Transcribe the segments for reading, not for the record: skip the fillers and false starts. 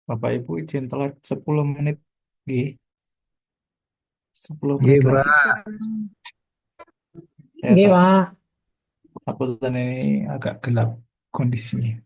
Bapak Ibu izin telat 10 menit. Gih, 10 Iya, menit lagi. Pak. Ya, Iya, tak. Pak. Takutan ini agak gelap kondisinya.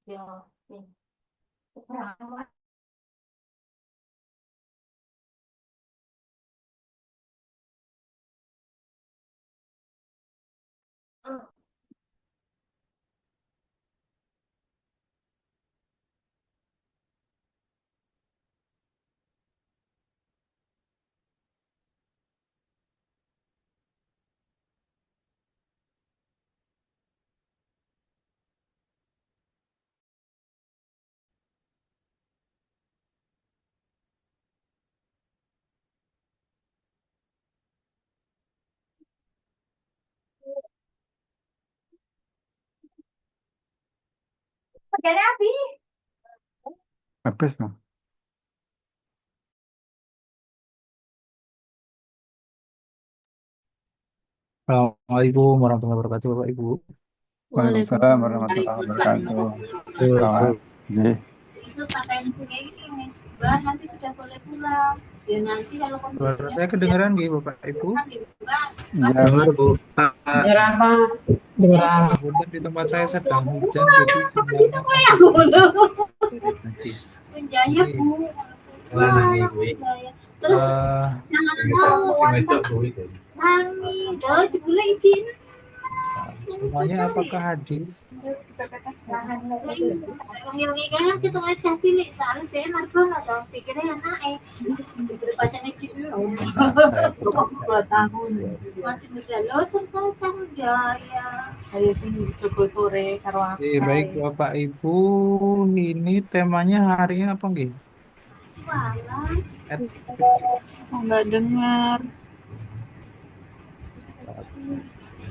Ya, nih. Kerjanya apa? Habis, Bang. Assalamualaikum warahmatullahi wabarakatuh, Bapak Ibu. Waalaikumsalam Waalaikumsalam. warahmatullahi wabarakatuh. Waalaikumsalam. Selamat. Nggih. Isu KTM kayak gini, Mbak nanti sudah boleh pulang. Ya nanti kalau Suara kondisinya saya sudah kedengeran nggih, Bapak Ibu. kan gitu, Mbak. Iya, Dengar Bu. Dengar apa? Dengar. Kebetulan di tempat saya Udah sedang hujan, jadi pulang. Apa sinyalnya kita kayak agak dulu? sulit nanti. Penjaya Nggih. Bu. Pulang penjaya. Terus eh jangan mau nangis. Udah boleh izin. Semuanya apakah hadir? Ngi kan kita ngecas ini soalnya dia marbon atau pikirnya yang naik. Diberi pasien izin dulu. Sebentar, saya buka. 2 tahun. Masih muda loh terus jaya. Saya sini Joko sore karo Oke, baik akai. Bapak Ibu, ini temanya hari ini apa nggih? Walah, Et- nggak dengar.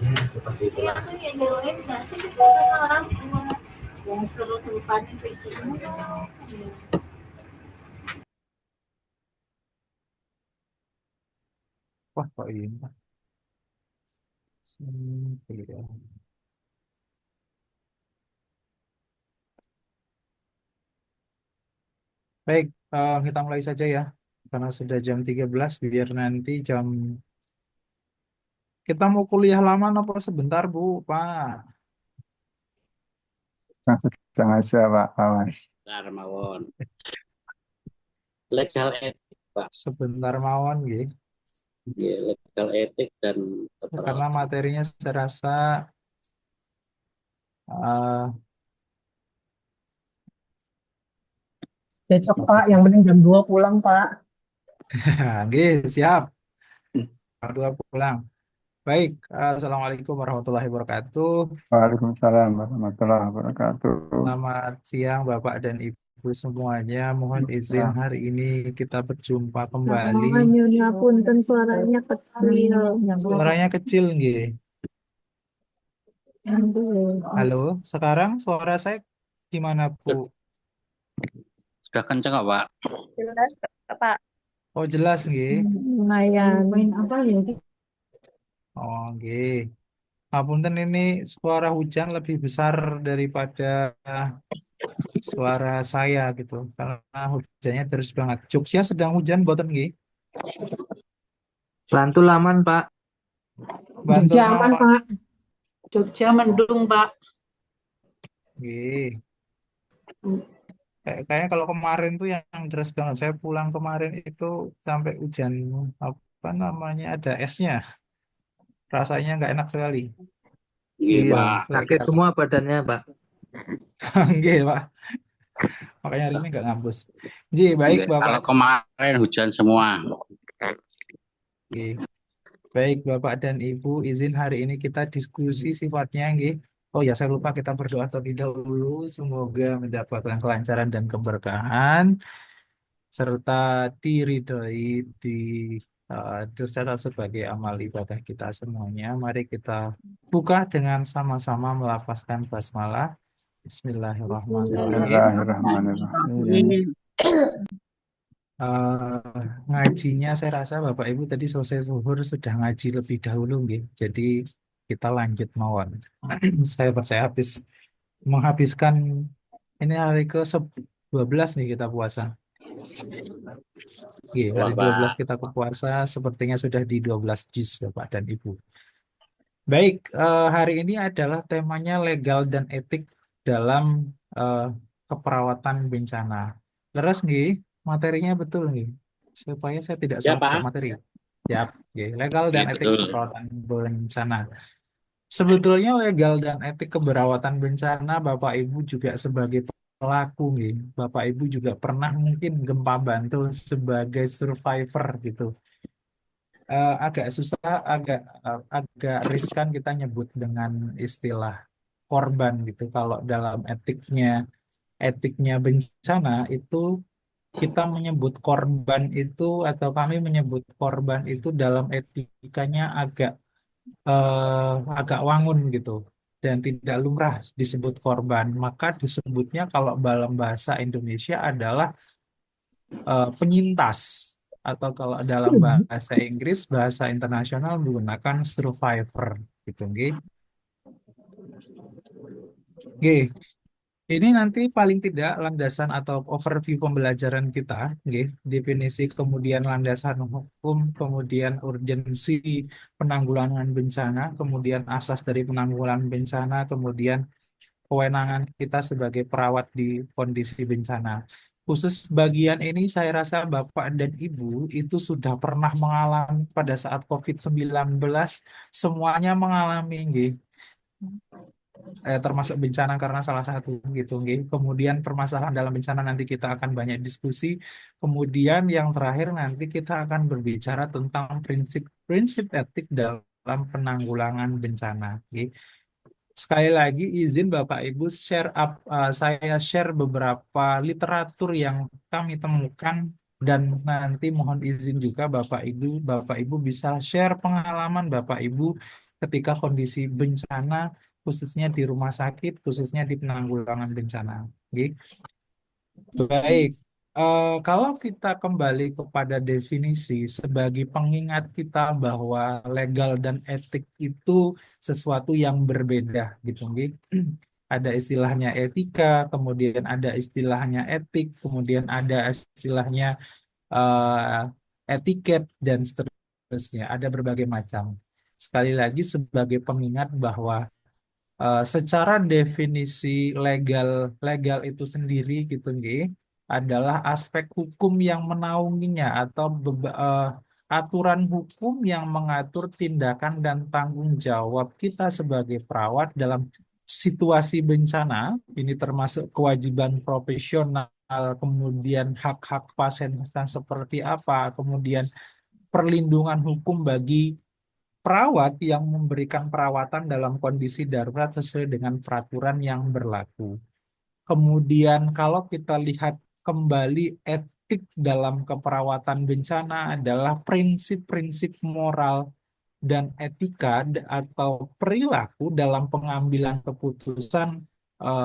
Iya tuh yang jauhin nggak sih orang yang suruh depanin ke izin. Wah, kok ini? Ya. Baik, kita mulai saja ya. Karena sudah jam 13, biar nanti jam kita mau kuliah lama apa sebentar, Bu, Pak? sedang aja, Pak Awan. Darmawon. Legal etik, Pak. Sebentar mawon, nggih. Ya, legal etik dan Karena keperawatan. materinya saya rasa eh, Cocok Pak, yang penting jam 2 pulang Pak. nggih, siap. Dua pulang. Baik, Assalamualaikum warahmatullahi wabarakatuh. Waalaikumsalam warahmatullahi wabarakatuh. Selamat siang Bapak dan Ibu semuanya. Mohon izin Ya, hari ini kita berjumpa kembali. Nah, nyonya punten suaranya kecil. Suaranya kecil nggih. Halo, sekarang suara saya gimana, Bu? Sudah kencang nggak, Pak? Jelas, Pak. Oh, jelas nggih. Lumayan. Main apa ya? Oh, nggih. Ngapunten, ini suara hujan lebih besar daripada suara saya gitu. Karena hujannya terus banget. Jogja sedang hujan boten nggih? Bantu laman Pak. Bantul Jogja aman, mawon Pak. Jogja mendung, Pak. nggih. Kayaknya kalau kemarin tuh yang deras banget. Saya pulang kemarin itu sampai hujan apa namanya ada esnya. Rasanya nggak enak sekali. Iya, Iya, Pak. Saya sakit semua badannya Pak. nggih, Pak. Makanya hari ini nggak ngampus. Ji, baik Nggak, Bapak. kalau kemarin hujan semua. Nggih. Baik Bapak dan Ibu, izin hari ini kita diskusi sifatnya nggih. Oh ya, saya lupa kita berdoa terlebih dahulu. Semoga mendapatkan kelancaran dan keberkahan serta diridhoi di tercatat sebagai amal ibadah kita semuanya. Mari kita buka dengan sama-sama melafazkan basmalah. Bismillahirrahmanirrahim. bismillahirrahmanirrahim. Ngajinya saya rasa Bapak Ibu tadi selesai zuhur sudah ngaji lebih dahulu nggih. Jadi kita lanjut mawon. Saya percaya menghabiskan ini hari ke 12 nih kita puasa. Oke, Wah, hari 12 Pak. kita ke puasa sepertinya sudah di 12 juz Bapak dan Ibu. Baik, hari ini adalah temanya legal dan etik dalam eh, keperawatan bencana. Leres nggih, materinya betul nggih. Supaya saya tidak Ya, salah pakai Pak. materi. Siap, nggih. Legal dan Oke, etik betul. keperawatan bencana. Sebetulnya legal dan etik keperawatan bencana Bapak Ibu juga sebagai pelaku nih. Bapak Ibu juga pernah mungkin gempa Bantul sebagai survivor gitu. Agak susah, agak riskan kita nyebut dengan istilah korban gitu. Kalau dalam etiknya bencana itu kita menyebut korban itu atau kami menyebut korban itu dalam etikanya agak wangun gitu dan tidak lumrah disebut korban. Maka disebutnya kalau dalam bahasa Indonesia adalah penyintas atau kalau dalam bahasa Inggris, bahasa internasional menggunakan survivor gitu, nggih. Nggih. Ini nanti paling tidak landasan atau overview pembelajaran kita, nggih. Definisi, kemudian landasan hukum, kemudian urgensi penanggulangan bencana, kemudian asas dari penanggulangan bencana, kemudian kewenangan kita sebagai perawat di kondisi bencana. Khusus bagian ini saya rasa Bapak dan Ibu itu sudah pernah mengalami pada saat COVID-19, semuanya mengalami, nggih. Termasuk bencana karena salah satu gitu, nggih. Kemudian permasalahan dalam bencana nanti kita akan banyak diskusi. Kemudian yang terakhir nanti kita akan berbicara tentang prinsip-prinsip etik dalam penanggulangan bencana, nggih. Sekali lagi izin Bapak Ibu saya share beberapa literatur yang kami temukan dan nanti mohon izin juga Bapak Ibu bisa share pengalaman Bapak Ibu ketika kondisi bencana khususnya di rumah sakit, khususnya di penanggulangan bencana. Oke. Baik, kalau kita kembali kepada definisi sebagai pengingat kita bahwa legal dan etik itu sesuatu yang berbeda, gitu, nggih. Ada istilahnya etika, kemudian ada istilahnya etik, kemudian ada istilahnya etiket dan seterusnya. Ada berbagai macam. Sekali lagi sebagai pengingat bahwa secara definisi legal legal itu sendiri gitu nggih adalah aspek hukum yang menaunginya atau aturan hukum yang mengatur tindakan dan tanggung jawab kita sebagai perawat dalam situasi bencana. Ini termasuk kewajiban profesional, kemudian hak-hak pasien seperti apa, kemudian perlindungan hukum bagi perawat yang memberikan perawatan dalam kondisi darurat sesuai dengan peraturan yang berlaku. Kemudian kalau kita lihat kembali etik dalam keperawatan bencana adalah prinsip-prinsip moral dan etika atau perilaku dalam pengambilan keputusan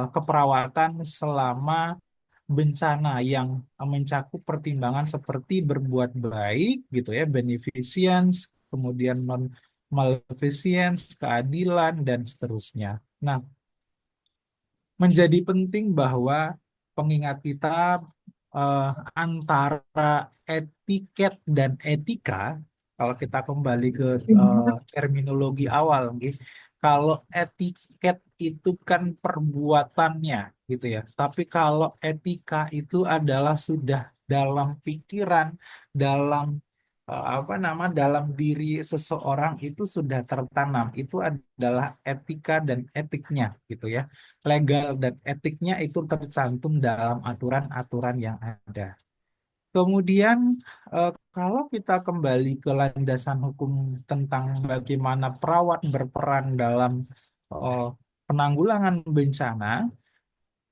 keperawatan selama bencana yang mencakup pertimbangan seperti berbuat baik gitu ya, beneficence, kemudian non maleficence, keadilan dan seterusnya. Nah, menjadi penting bahwa pengingat kita eh, antara etiket dan etika, kalau kita kembali ke terminologi awal, nggih. Kalau etiket itu kan perbuatannya, gitu ya. Tapi kalau etika itu adalah sudah dalam pikiran, dalam dalam diri seseorang itu sudah tertanam. Itu adalah etika dan etiknya, gitu ya. Legal dan etiknya itu tercantum dalam aturan-aturan yang ada. Kemudian kalau kita kembali ke landasan hukum tentang bagaimana perawat berperan dalam eh, penanggulangan bencana,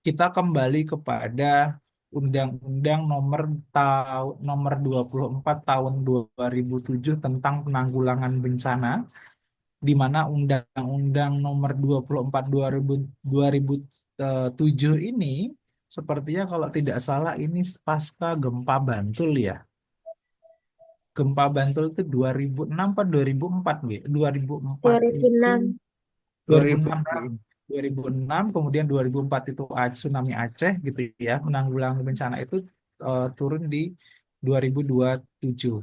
kita kembali kepada Undang-Undang nomor 24 tahun 2007 tentang penanggulangan bencana, di mana Undang-Undang nomor 24 2007 ini sepertinya kalau tidak salah ini pasca gempa Bantul ya. Gempa Bantul itu 2006 atau 2004 gitu. 2004 itu 2006. 2006 gitu. 2006 kemudian 2004 itu tsunami Aceh gitu ya. Penanggulangan bencana itu turun di 2027.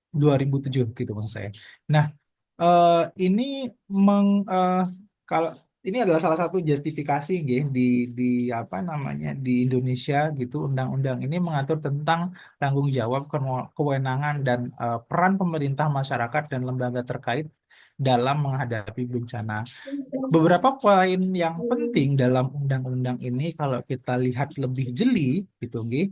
2007 gitu maksud saya. Nah, ini meng, kalau ini adalah salah satu justifikasi nggih, di apa namanya di Indonesia gitu, undang-undang ini mengatur tentang tanggung jawab, kewenangan dan peran pemerintah, masyarakat dan lembaga terkait dalam menghadapi bencana. Beberapa poin yang penting dalam undang-undang ini kalau kita lihat lebih jeli gitu nggih,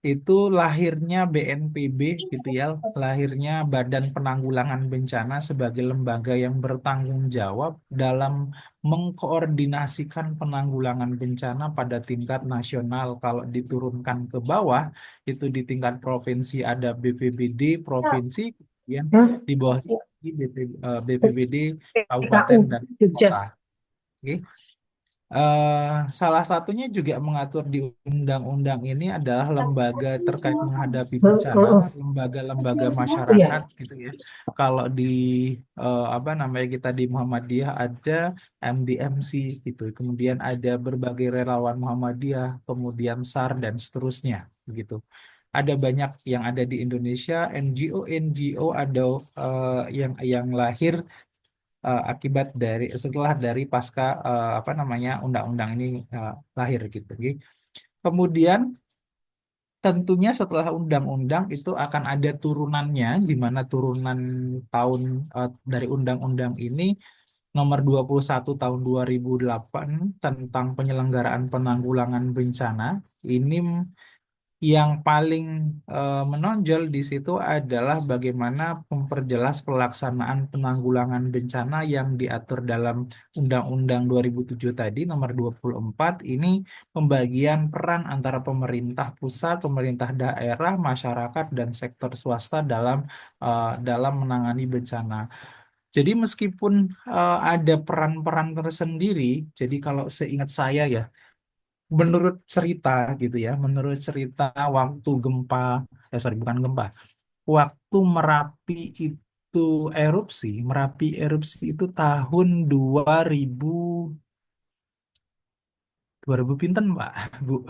itu lahirnya BNPB gitu ya, lahirnya Badan Penanggulangan Bencana sebagai lembaga yang bertanggung jawab dalam mengkoordinasikan penanggulangan bencana pada tingkat nasional. Kalau diturunkan ke bawah, itu di tingkat provinsi ada BPBD provinsi, kemudian di bawah BPBD kabupaten PKU dan Jogja. kota. Oke. Eh, Salah satunya juga mengatur di undang-undang ini adalah lembaga terkait menghadapi bencana, lembaga-lembaga Iya. masyarakat gitu ya. Kalau di apa namanya kita di Muhammadiyah ada MDMC gitu, kemudian ada berbagai relawan Muhammadiyah, kemudian SAR dan seterusnya begitu. Ada banyak yang ada di Indonesia, NGO ada yang lahir akibat dari setelah dari pasca apa namanya undang-undang ini lahir gitu. Oke. Kemudian tentunya setelah undang-undang itu akan ada turunannya, di mana turunan tahun dari undang-undang ini nomor 21 tahun 2008 tentang penyelenggaraan penanggulangan bencana. Ini yang paling menonjol di situ adalah bagaimana memperjelas pelaksanaan penanggulangan bencana yang diatur dalam Undang-Undang 2007 tadi nomor 24 ini, pembagian peran antara pemerintah pusat, pemerintah daerah, masyarakat dan sektor swasta dalam menangani bencana. Jadi meskipun ada peran-peran tersendiri, jadi kalau seingat saya ya, menurut cerita gitu ya, menurut cerita waktu gempa, sorry bukan gempa, waktu Merapi erupsi itu tahun 2000 pinten Pak, Bu?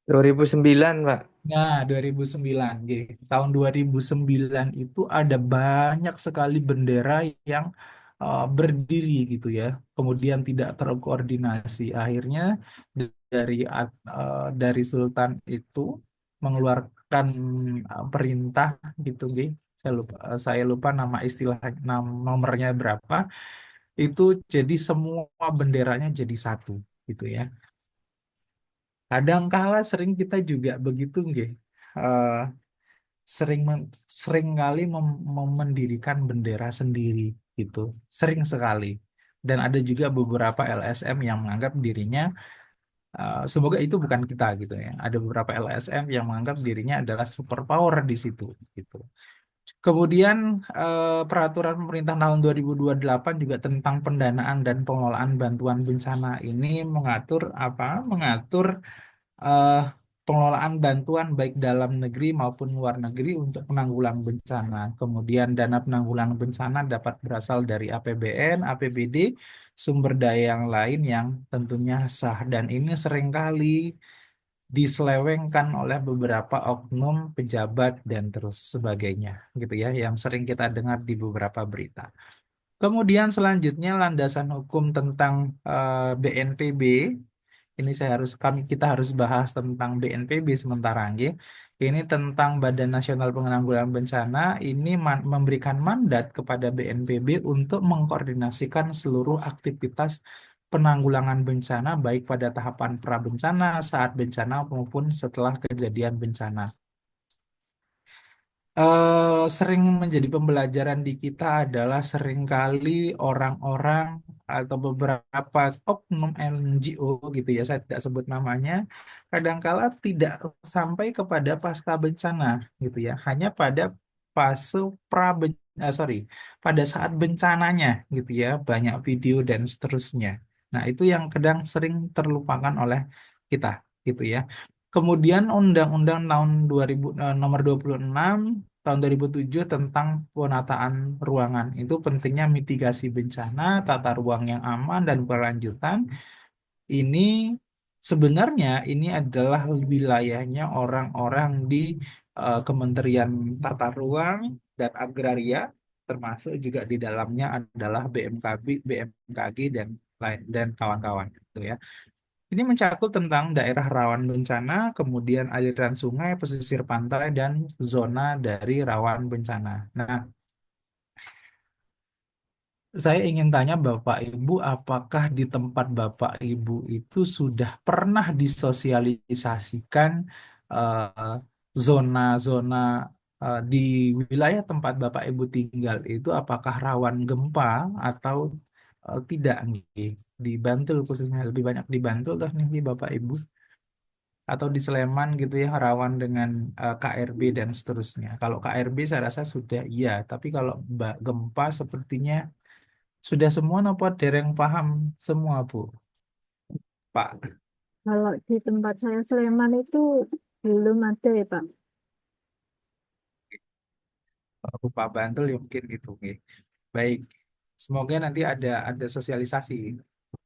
2009, Pak. Nah, 2009, nggih. Tahun 2009 itu ada banyak sekali bendera yang berdiri gitu ya. Kemudian tidak terkoordinasi. Akhirnya dari Sultan itu mengeluarkan perintah gitu, nggih. Saya lupa nama istilah nomornya berapa. Itu jadi semua benderanya jadi satu gitu ya. Kadangkala sering kita juga begitu, nggih. Eh, sering kali mendirikan bendera sendiri gitu, sering sekali. Dan ada juga beberapa LSM yang menganggap dirinya semoga itu bukan kita gitu ya. Ada beberapa LSM yang menganggap dirinya adalah superpower di situ gitu. Kemudian peraturan pemerintah tahun 2028 juga tentang pendanaan dan pengelolaan bantuan bencana ini mengatur apa? Mengatur eh, pengelolaan bantuan baik dalam negeri maupun luar negeri untuk penanggulangan bencana. Kemudian dana penanggulangan bencana dapat berasal dari APBN, APBD, sumber daya yang lain yang tentunya sah. Dan ini seringkali diselewengkan oleh beberapa oknum pejabat dan terus sebagainya gitu ya, yang sering kita dengar di beberapa berita. Kemudian selanjutnya landasan hukum tentang BNPB. Ini kita harus bahas tentang BNPB sementara nggih. Ini tentang Badan Nasional Penanggulangan Bencana. Ini memberikan mandat kepada BNPB untuk mengkoordinasikan seluruh aktivitas penanggulangan bencana baik pada tahapan prabencana, saat bencana maupun setelah kejadian bencana. Sering menjadi pembelajaran di kita adalah seringkali orang-orang atau beberapa oknum NGO gitu ya, saya tidak sebut namanya, kadangkala tidak sampai kepada pasca bencana gitu ya, hanya pada fase sorry, pada saat bencananya gitu ya, banyak video dan seterusnya. Nah, itu yang kadang sering terlupakan oleh kita gitu ya. Kemudian Undang-Undang tahun 2000 nomor 26 tahun 2007 tentang penataan ruangan. Itu pentingnya mitigasi bencana, tata ruang yang aman dan berkelanjutan. Ini sebenarnya ini adalah wilayahnya orang-orang di Kementerian Tata Ruang dan Agraria, termasuk juga di dalamnya adalah BMKG dan lain dan kawan-kawan gitu ya. Ini mencakup tentang daerah rawan bencana, kemudian aliran sungai, pesisir pantai, dan zona dari rawan bencana. Nah, saya ingin tanya Bapak Ibu, apakah di tempat Bapak Ibu itu sudah pernah disosialisasikan eh, zona-zona di wilayah tempat Bapak Ibu tinggal itu apakah rawan gempa atau tidak nih? Di Bantul khususnya lebih banyak di Bantul toh nih Bapak Ibu atau di Sleman gitu ya rawan dengan KRB dan seterusnya. Kalau KRB saya rasa sudah iya, tapi kalau gempa sepertinya sudah semua nopo dereng paham semua, Bu. Pak, Kalau di tempat saya Sleman itu belum ada ya Pak. Bu Pak Bantul ya mungkin gitu. Oke. Baik. Semoga nanti ada sosialisasi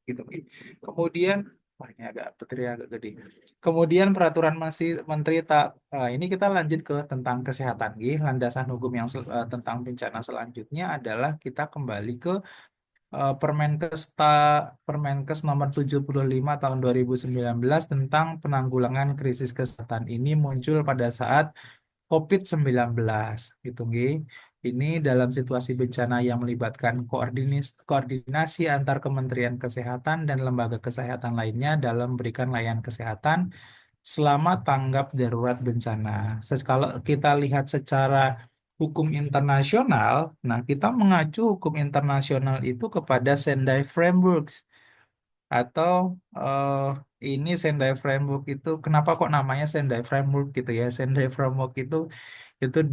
gitu. Oke. Kemudian wah ini agak petirnya agak gede. Kemudian peraturan masih Menteri tak ini kita lanjut ke tentang kesehatan. Landasan hukum yang tentang bencana selanjutnya adalah kita kembali ke Permenkes nomor 75 tahun 2019 tentang penanggulangan krisis kesehatan ini muncul pada saat COVID-19 gitu nggih. Ini dalam situasi bencana yang melibatkan koordinasi antar Kementerian Kesehatan dan lembaga kesehatan lainnya dalam memberikan layanan kesehatan selama tanggap darurat bencana. Kalau kita lihat secara hukum internasional, nah kita mengacu hukum internasional itu kepada Sendai Frameworks atau eh, ini Sendai Framework itu kenapa kok namanya Sendai Framework gitu ya? Sendai Framework itu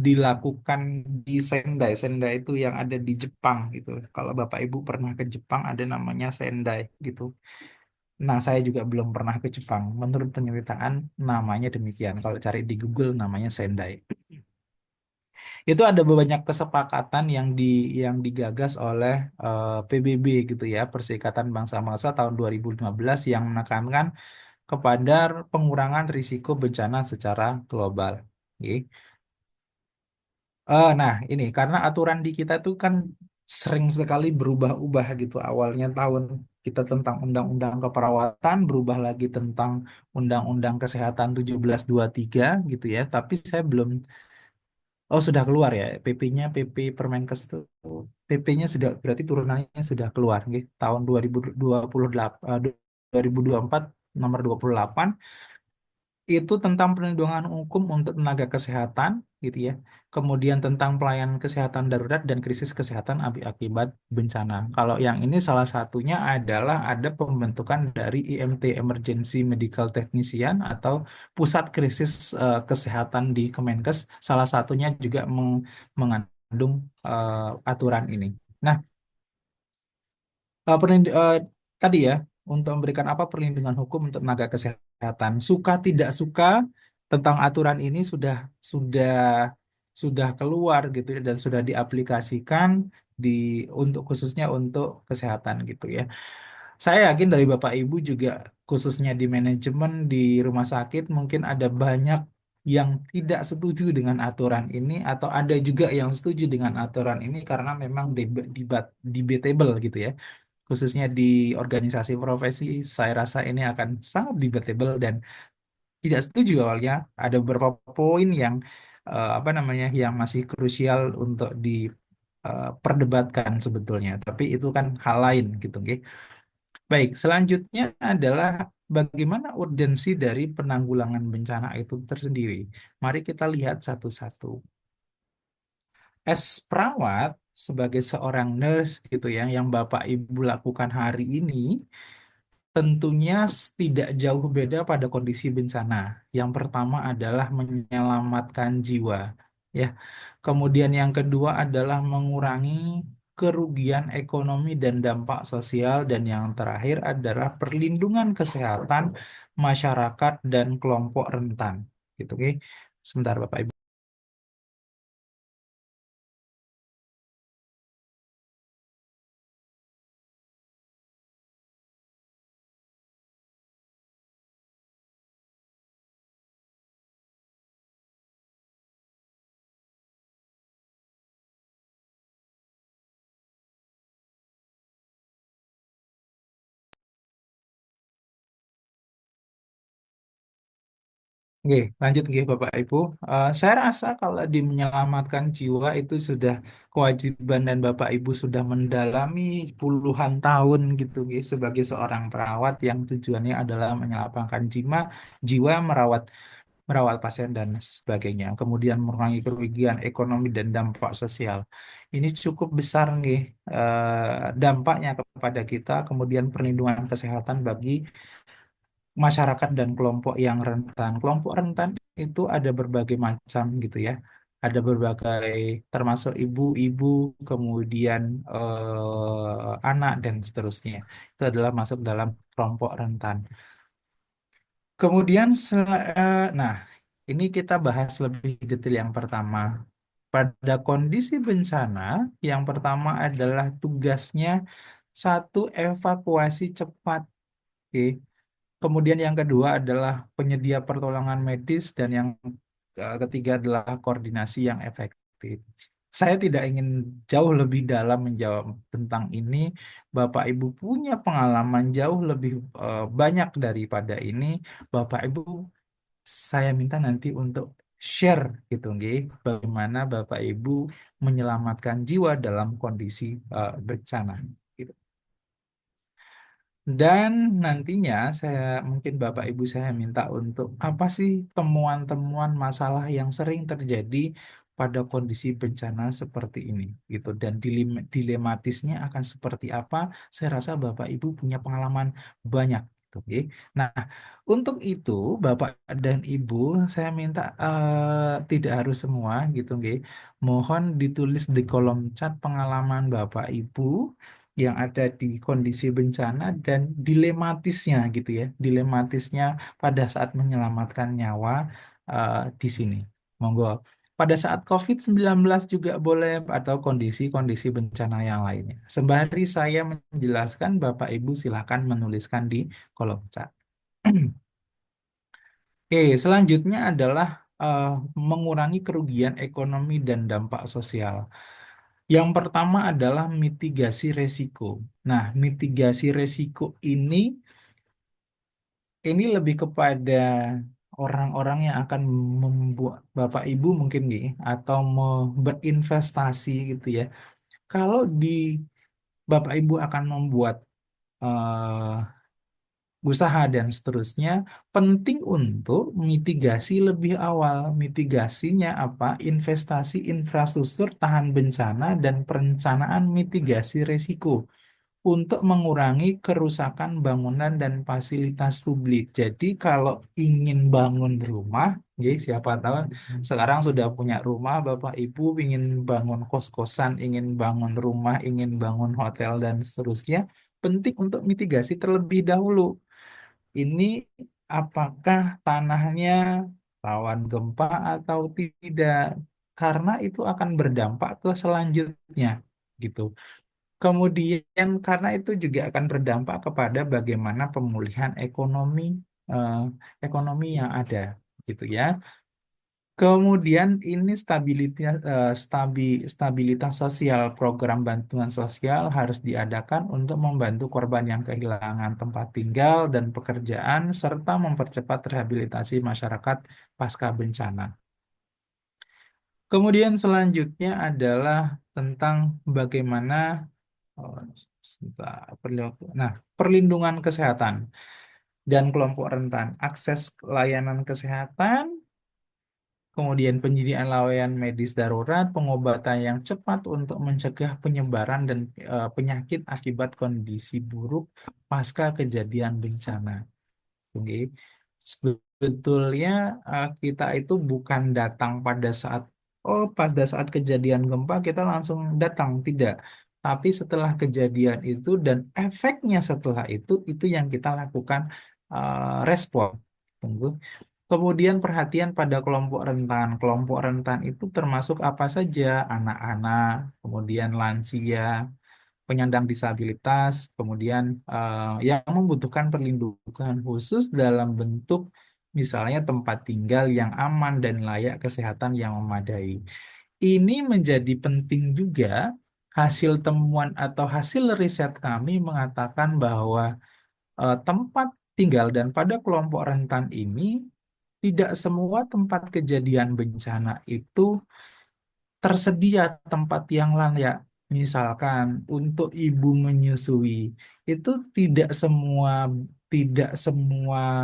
dilakukan di Sendai. Sendai itu yang ada di Jepang gitu. Kalau Bapak Ibu pernah ke Jepang ada namanya Sendai gitu. Nah, saya juga belum pernah ke Jepang. Menurut penyeritaan, namanya demikian. Kalau cari di Google, namanya Sendai. Itu ada banyak kesepakatan yang digagas oleh PBB gitu ya, Perserikatan Bangsa-Bangsa tahun 2015 yang menekankan kepada pengurangan risiko bencana secara global. Oke. Nah, ini karena aturan di kita tuh kan sering sekali berubah-ubah gitu. Awalnya tahun kita tentang Undang-Undang Keperawatan, berubah lagi tentang Undang-Undang Kesehatan 1723 gitu ya. Tapi saya belum, oh sudah keluar ya PP-nya, PP Permenkes itu. PP-nya sudah berarti turunannya sudah keluar gitu. Tahun 2028, 2024 nomor 28 itu tentang perlindungan hukum untuk tenaga kesehatan gitu ya. Kemudian tentang pelayanan kesehatan darurat dan krisis kesehatan akibat bencana. Kalau yang ini salah satunya adalah ada pembentukan dari IMT Emergency Medical Technician atau pusat krisis kesehatan di Kemenkes. Salah satunya juga mengandung aturan ini. Nah, tadi ya untuk memberikan apa perlindungan hukum untuk tenaga kesehatan suka tidak suka tentang aturan ini sudah sudah keluar gitu ya, dan sudah diaplikasikan di untuk khususnya untuk kesehatan gitu ya. Saya yakin dari Bapak Ibu juga khususnya di manajemen di rumah sakit mungkin ada banyak yang tidak setuju dengan aturan ini atau ada juga yang setuju dengan aturan ini karena memang debatable gitu ya, khususnya di organisasi profesi, saya rasa ini akan sangat debatable dan tidak setuju awalnya. Ada beberapa poin yang apa namanya yang masih krusial untuk diperdebatkan sebetulnya. Tapi itu kan hal lain gitu, oke. Baik, selanjutnya adalah bagaimana urgensi dari penanggulangan bencana itu tersendiri. Mari kita lihat satu-satu. Perawat sebagai seorang nurse gitu ya, yang Bapak Ibu lakukan hari ini tentunya tidak jauh beda pada kondisi bencana. Yang pertama adalah menyelamatkan jiwa, ya. Kemudian yang kedua adalah mengurangi kerugian ekonomi dan dampak sosial, dan yang terakhir adalah perlindungan kesehatan masyarakat dan kelompok rentan. Gitu, oke. Sebentar, Bapak Ibu. Oke, lanjut nggih Bapak Ibu. Saya rasa kalau di menyelamatkan jiwa itu sudah kewajiban dan Bapak Ibu sudah mendalami puluhan tahun gitu nggih sebagai seorang perawat yang tujuannya adalah menyelamatkan jiwa merawat merawat pasien dan sebagainya. Kemudian mengurangi kerugian ekonomi dan dampak sosial. Ini cukup besar nih dampaknya kepada kita, kemudian perlindungan kesehatan bagi masyarakat dan kelompok yang rentan. Kelompok rentan itu ada berbagai macam gitu ya. Ada berbagai termasuk ibu-ibu, kemudian anak dan seterusnya. Itu adalah masuk dalam kelompok rentan. Kemudian, nah ini kita bahas lebih detail yang pertama. Pada kondisi bencana, yang pertama adalah tugasnya satu evakuasi cepat. Oke. Kemudian yang kedua adalah penyedia pertolongan medis dan yang ketiga adalah koordinasi yang efektif. Saya tidak ingin jauh lebih dalam menjawab tentang ini. Bapak Ibu punya pengalaman jauh lebih banyak daripada ini. Bapak Ibu, saya minta nanti untuk share gitu, nggih, bagaimana Bapak Ibu menyelamatkan jiwa dalam kondisi bencana. Gitu. Dan nantinya saya mungkin Bapak Ibu saya minta untuk apa sih temuan-temuan masalah yang sering terjadi pada kondisi bencana seperti ini gitu dan dilematisnya akan seperti apa? Saya rasa Bapak Ibu punya pengalaman banyak gitu, oke. Nah, untuk itu Bapak dan Ibu saya minta tidak harus semua gitu, oke. Mohon ditulis di kolom chat pengalaman Bapak Ibu yang ada di kondisi bencana dan dilematisnya gitu ya, dilematisnya pada saat menyelamatkan nyawa di sini. Monggo. Pada saat COVID-19 juga boleh atau kondisi-kondisi bencana yang lainnya. Sembari saya menjelaskan, Bapak Ibu silakan menuliskan di kolom chat. Selanjutnya adalah eh, mengurangi kerugian ekonomi dan dampak sosial. Yang pertama adalah mitigasi resiko. Nah, mitigasi resiko ini lebih kepada orang-orang yang akan membuat Bapak Ibu mungkin nih atau berinvestasi gitu ya. Kalau di Bapak Ibu akan membuat eh, usaha dan seterusnya, penting untuk mitigasi lebih awal. Mitigasinya apa? Investasi infrastruktur tahan bencana dan perencanaan mitigasi risiko untuk mengurangi kerusakan bangunan dan fasilitas publik. Jadi kalau ingin bangun rumah, ya siapa tahu sekarang sudah punya rumah, Bapak Ibu ingin bangun kos-kosan, ingin bangun rumah, ingin bangun hotel dan seterusnya, penting untuk mitigasi terlebih dahulu. Ini apakah tanahnya rawan gempa atau tidak? Karena itu akan berdampak ke selanjutnya, gitu. Kemudian karena itu juga akan berdampak kepada bagaimana pemulihan eh, ekonomi yang ada, gitu ya. Kemudian ini stabilitas sosial, program bantuan sosial harus diadakan untuk membantu korban yang kehilangan tempat tinggal dan pekerjaan serta mempercepat rehabilitasi masyarakat pasca bencana. Kemudian selanjutnya adalah tentang bagaimana oh, nah, perlindungan kesehatan dan kelompok rentan, akses layanan kesehatan, kemudian penyediaan layanan medis darurat, pengobatan yang cepat untuk mencegah penyebaran dan penyakit akibat kondisi buruk pasca kejadian bencana. Oke. Sebetulnya kita itu bukan datang pada saat pada saat kejadian gempa kita langsung datang, tidak. Tapi setelah kejadian itu dan efeknya setelah itu yang kita lakukan respon. Tunggu. Kemudian perhatian pada kelompok rentan. Kelompok rentan itu termasuk apa saja? Anak-anak, kemudian lansia, penyandang disabilitas, kemudian yang membutuhkan perlindungan khusus dalam bentuk misalnya tempat tinggal yang aman dan layak kesehatan yang memadai. Ini menjadi penting juga. Hasil temuan atau hasil riset kami mengatakan bahwa tempat tinggal dan pada kelompok rentan ini tidak semua tempat kejadian bencana itu tersedia tempat yang layak. Misalkan untuk ibu menyusui itu tidak semua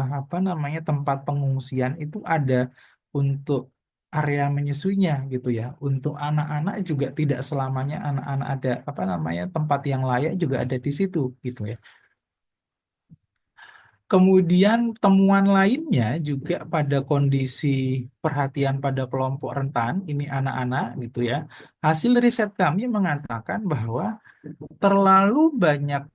apa namanya tempat pengungsian itu ada untuk area menyusuinya gitu ya. Untuk anak-anak juga tidak selamanya anak-anak ada apa namanya tempat yang layak juga ada di situ gitu ya. Kemudian temuan lainnya juga pada kondisi perhatian pada kelompok rentan, ini anak-anak gitu ya. Hasil riset kami mengatakan bahwa terlalu banyak,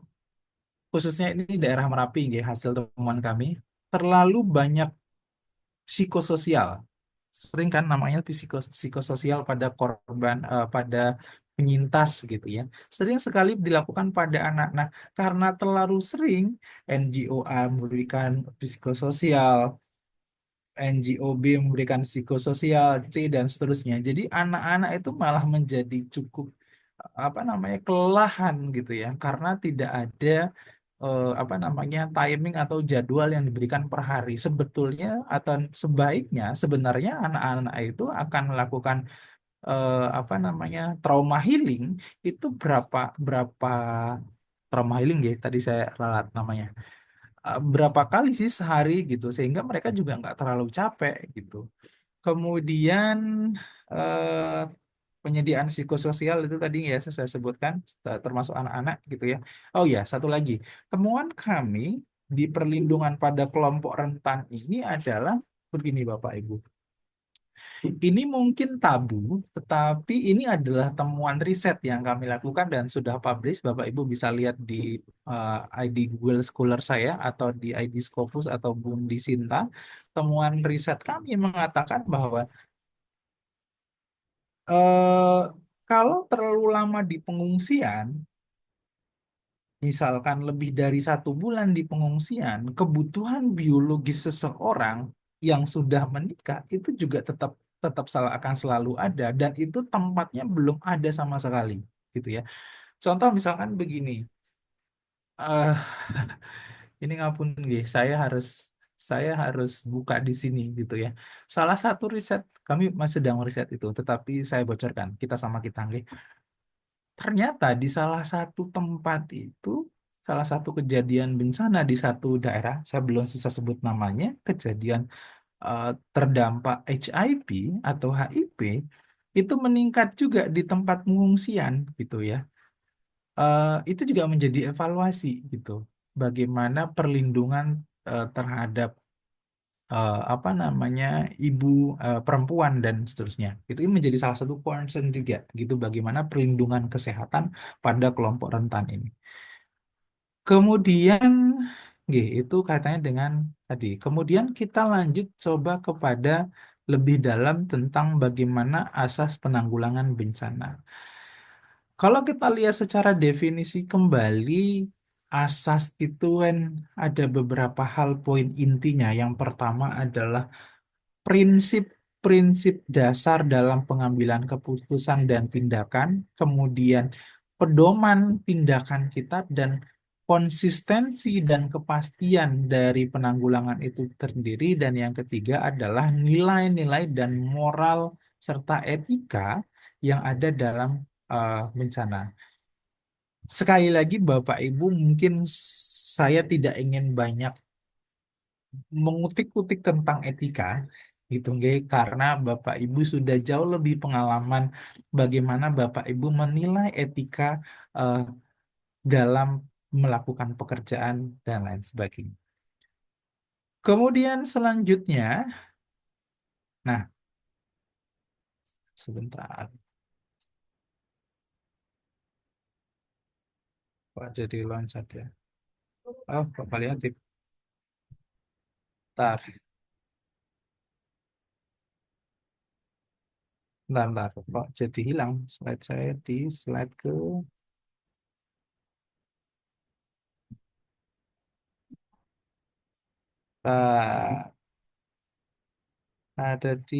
khususnya ini daerah Merapi, ya, hasil temuan kami, terlalu banyak psikososial. Sering kan namanya psikososial pada korban, pada penyintas gitu ya. Sering sekali dilakukan pada anak. Nah, karena terlalu sering NGO A memberikan psikososial, NGOB memberikan psikososial, C dan seterusnya. Jadi anak-anak itu malah menjadi cukup apa namanya kelelahan gitu ya, karena tidak ada apa namanya timing atau jadwal yang diberikan per hari. Sebetulnya atau sebaiknya sebenarnya anak-anak itu akan melakukan apa namanya trauma healing itu berapa berapa trauma healing ya tadi saya ralat namanya. Berapa kali sih sehari gitu sehingga mereka juga nggak terlalu capek gitu. Kemudian eh, penyediaan psikososial itu tadi ya saya sebutkan termasuk anak-anak gitu ya. Oh ya, satu lagi. Temuan kami di perlindungan pada kelompok rentan ini adalah begini Bapak Ibu. Ini mungkin tabu, tetapi ini adalah temuan riset yang kami lakukan dan sudah publish. Bapak Ibu bisa lihat di ID Google Scholar saya atau di ID Scopus atau Bunda Sinta. Temuan riset kami mengatakan bahwa eh, kalau terlalu lama di pengungsian, misalkan lebih dari 1 bulan di pengungsian, kebutuhan biologis seseorang yang sudah menikah itu juga tetap tetap akan selalu ada dan itu tempatnya belum ada sama sekali, gitu ya. Contoh misalkan begini, eh ini ngapun nggih, saya harus buka di sini gitu ya. Salah satu riset kami masih sedang riset itu, tetapi saya bocorkan kita sama kita nggih. Ternyata di salah satu tempat itu, salah satu kejadian bencana di satu daerah, saya belum bisa sebut namanya, kejadian eh, terdampak HIV atau HIV, itu meningkat juga di tempat pengungsian gitu ya. Itu juga menjadi evaluasi gitu. Bagaimana perlindungan terhadap apa namanya ibu perempuan dan seterusnya. Itu menjadi salah satu concern juga gitu bagaimana perlindungan kesehatan pada kelompok rentan ini. Kemudian itu kaitannya dengan tadi. Kemudian kita lanjut coba kepada lebih dalam tentang bagaimana asas penanggulangan bencana. Kalau kita lihat secara definisi kembali, asas itu kan ada beberapa hal poin intinya. Yang pertama adalah prinsip-prinsip dasar dalam pengambilan keputusan dan tindakan, kemudian pedoman tindakan kita dan konsistensi dan kepastian dari penanggulangan itu terdiri, dan yang ketiga adalah nilai-nilai dan moral serta etika yang ada dalam bencana. Sekali lagi Bapak Ibu, mungkin saya tidak ingin banyak mengutik-utik tentang etika gitu nggih, karena Bapak Ibu sudah jauh lebih pengalaman bagaimana Bapak Ibu menilai etika eh, dalam melakukan pekerjaan dan lain sebagainya. Kemudian selanjutnya, nah sebentar, Pak jadi loncat ya. Oh, Bapak lihat, bentar, bentar, kok jadi hilang slide saya di slide ke ada di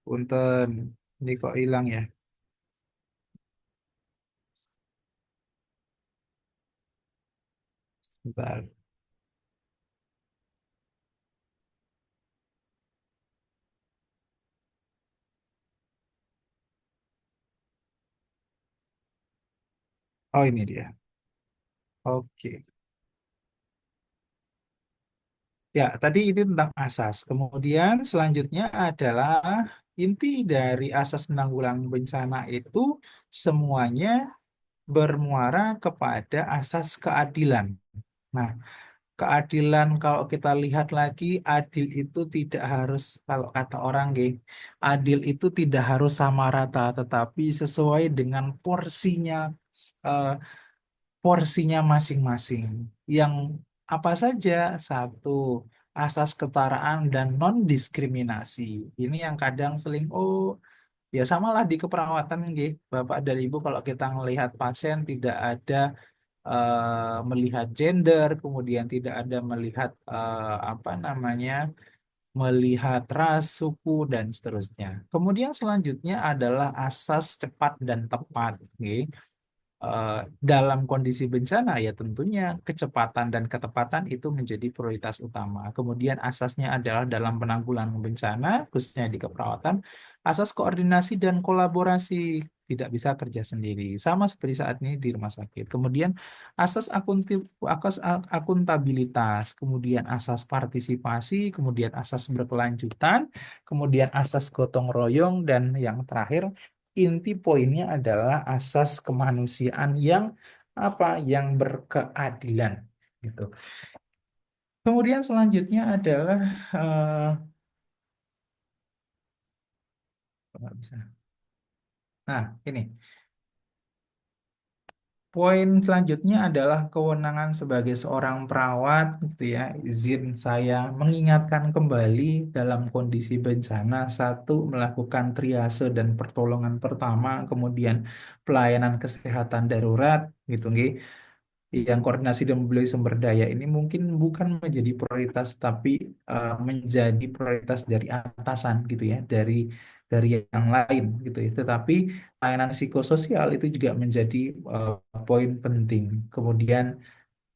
Punten, ini kok hilang ya? Bentar. Oh, ini dia. Oke. Ya, tadi itu tentang asas. Kemudian selanjutnya adalah inti dari asas penanggulangan bencana itu semuanya bermuara kepada asas keadilan. Nah, keadilan kalau kita lihat lagi, adil itu tidak harus, kalau kata orang, adil itu tidak harus sama rata, tetapi sesuai dengan eh, porsinya masing-masing. Yang apa saja? Satu, asas kesetaraan dan non-diskriminasi. Ini yang kadang seling, ya samalah di keperawatan, Bapak dan Ibu, kalau kita melihat pasien tidak ada melihat gender, kemudian tidak ada melihat apa namanya, melihat ras, suku, dan seterusnya. Kemudian selanjutnya adalah asas cepat dan tepat. Dalam kondisi bencana ya tentunya kecepatan dan ketepatan itu menjadi prioritas utama. Kemudian asasnya adalah dalam penanggulangan bencana, khususnya di keperawatan, asas koordinasi dan kolaborasi, tidak bisa kerja sendiri. Sama seperti saat ini di rumah sakit. Kemudian akuntabilitas, kemudian asas partisipasi, kemudian asas berkelanjutan, kemudian asas gotong royong, dan yang terakhir inti poinnya adalah asas kemanusiaan yang apa? Yang berkeadilan gitu. Kemudian selanjutnya adalah nggak bisa. Nah, ini poin selanjutnya adalah kewenangan sebagai seorang perawat gitu ya. Izin saya mengingatkan kembali dalam kondisi bencana, satu, melakukan triase dan pertolongan pertama, kemudian pelayanan kesehatan darurat gitu nggih. Yang koordinasi dan mobilisasi sumber daya ini mungkin bukan menjadi prioritas, tapi menjadi prioritas dari atasan gitu ya, dari yang lain gitu ya. Tetapi layanan psikososial itu juga menjadi poin penting. Kemudian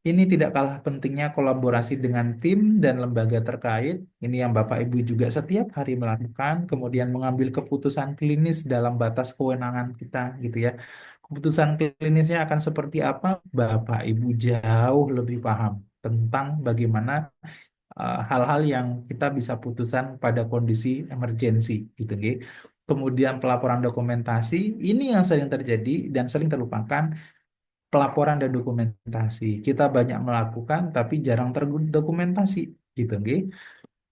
ini tidak kalah pentingnya kolaborasi dengan tim dan lembaga terkait. Ini yang Bapak Ibu juga setiap hari melakukan, kemudian mengambil keputusan klinis dalam batas kewenangan kita gitu ya. Keputusan klinisnya akan seperti apa? Bapak Ibu jauh lebih paham tentang bagaimana hal-hal yang kita bisa putuskan pada kondisi emergensi gitu, nggih. Kemudian pelaporan dokumentasi, ini yang sering terjadi dan sering terlupakan. Pelaporan dan dokumentasi kita banyak melakukan tapi jarang terdokumentasi gitu, nggih.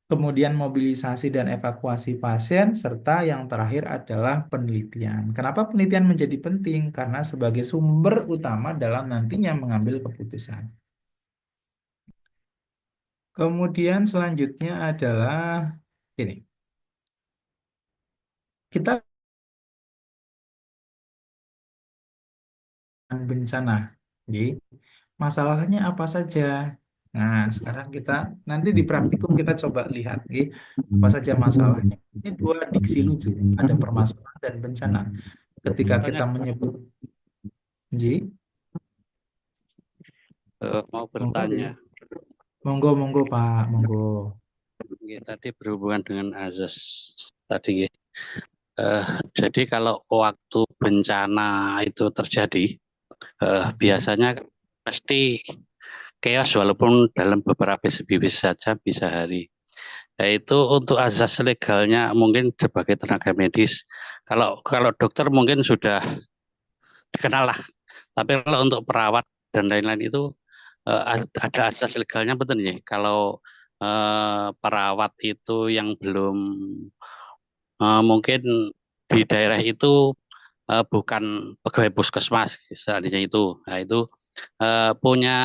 Kemudian mobilisasi dan evakuasi pasien, serta yang terakhir adalah penelitian. Kenapa penelitian menjadi penting? Karena sebagai sumber utama dalam nantinya mengambil keputusan. Kemudian selanjutnya adalah ini. Kita bencana. Jadi, masalahnya apa saja? Nah, sekarang kita nanti di praktikum kita coba lihat, apa saja masalahnya. Ini dua diksi lucu, ada permasalahan dan bencana. Ketika kita Tanya, menyebut, Ji, mau monggo, bertanya. monggo, monggo Pak, monggo. Ya, tadi berhubungan dengan azas tadi. Ya. Jadi kalau waktu bencana itu terjadi, biasanya pasti chaos walaupun dalam beberapa bis saja bisa hari. Yaitu untuk azas legalnya mungkin sebagai tenaga medis. Kalau dokter mungkin sudah dikenal lah. Tapi kalau untuk perawat dan lain-lain itu ada asas legalnya betul nih. Kalau perawat itu yang belum mungkin di daerah itu bukan pegawai puskesmas seandainya itu. Nah, itu punya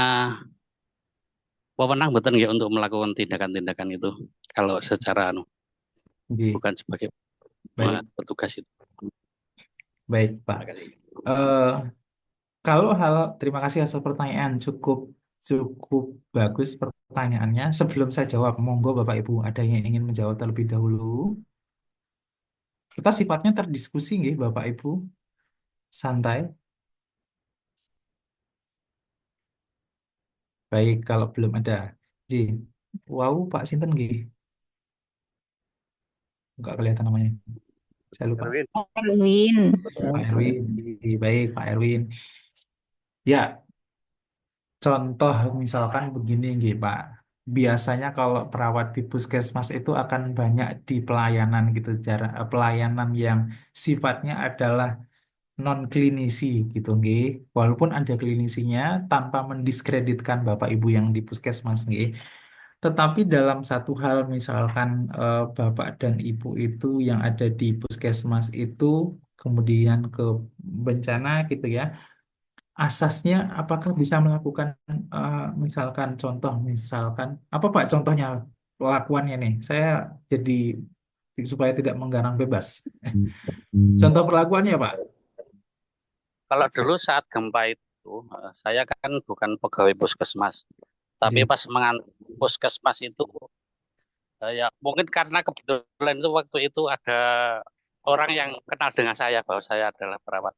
wewenang betul nggak untuk melakukan tindakan-tindakan itu kalau secara Ji, bukan sebagai baik, petugas itu. baik Pak. Terima kasih. Eh, Terima kasih atas pertanyaan, cukup cukup bagus pertanyaannya. Sebelum saya jawab, monggo Bapak Ibu ada yang ingin menjawab terlebih dahulu. Kita sifatnya terdiskusi, nggih, Bapak Ibu, santai. Baik, kalau belum ada. Ji, wow, Pak Sinten nggih. Nggak kelihatan namanya. Saya lupa. Erwin. Erwin. Pak Erwin. Baik, Pak Erwin. Ya, contoh misalkan begini nggih, Pak. Biasanya kalau perawat di puskesmas itu akan banyak di pelayanan gitu, pelayanan yang sifatnya adalah non klinisi gitu nggih. Walaupun ada klinisinya tanpa mendiskreditkan Bapak Ibu yang di puskesmas nggih. Tetapi dalam satu hal misalkan Bapak dan Ibu itu yang ada di puskesmas itu kemudian ke bencana gitu ya. Asasnya apakah bisa melakukan misalkan contoh misalkan apa Pak contohnya pelakuannya nih. Saya jadi supaya tidak menggarang bebas. Contoh perlakuannya Pak. Kalau dulu saat gempa itu, saya kan bukan pegawai puskesmas. Tapi Ji. pas mengantar puskesmas itu, ya mungkin karena kebetulan itu waktu itu ada orang yang kenal dengan saya bahwa saya adalah perawat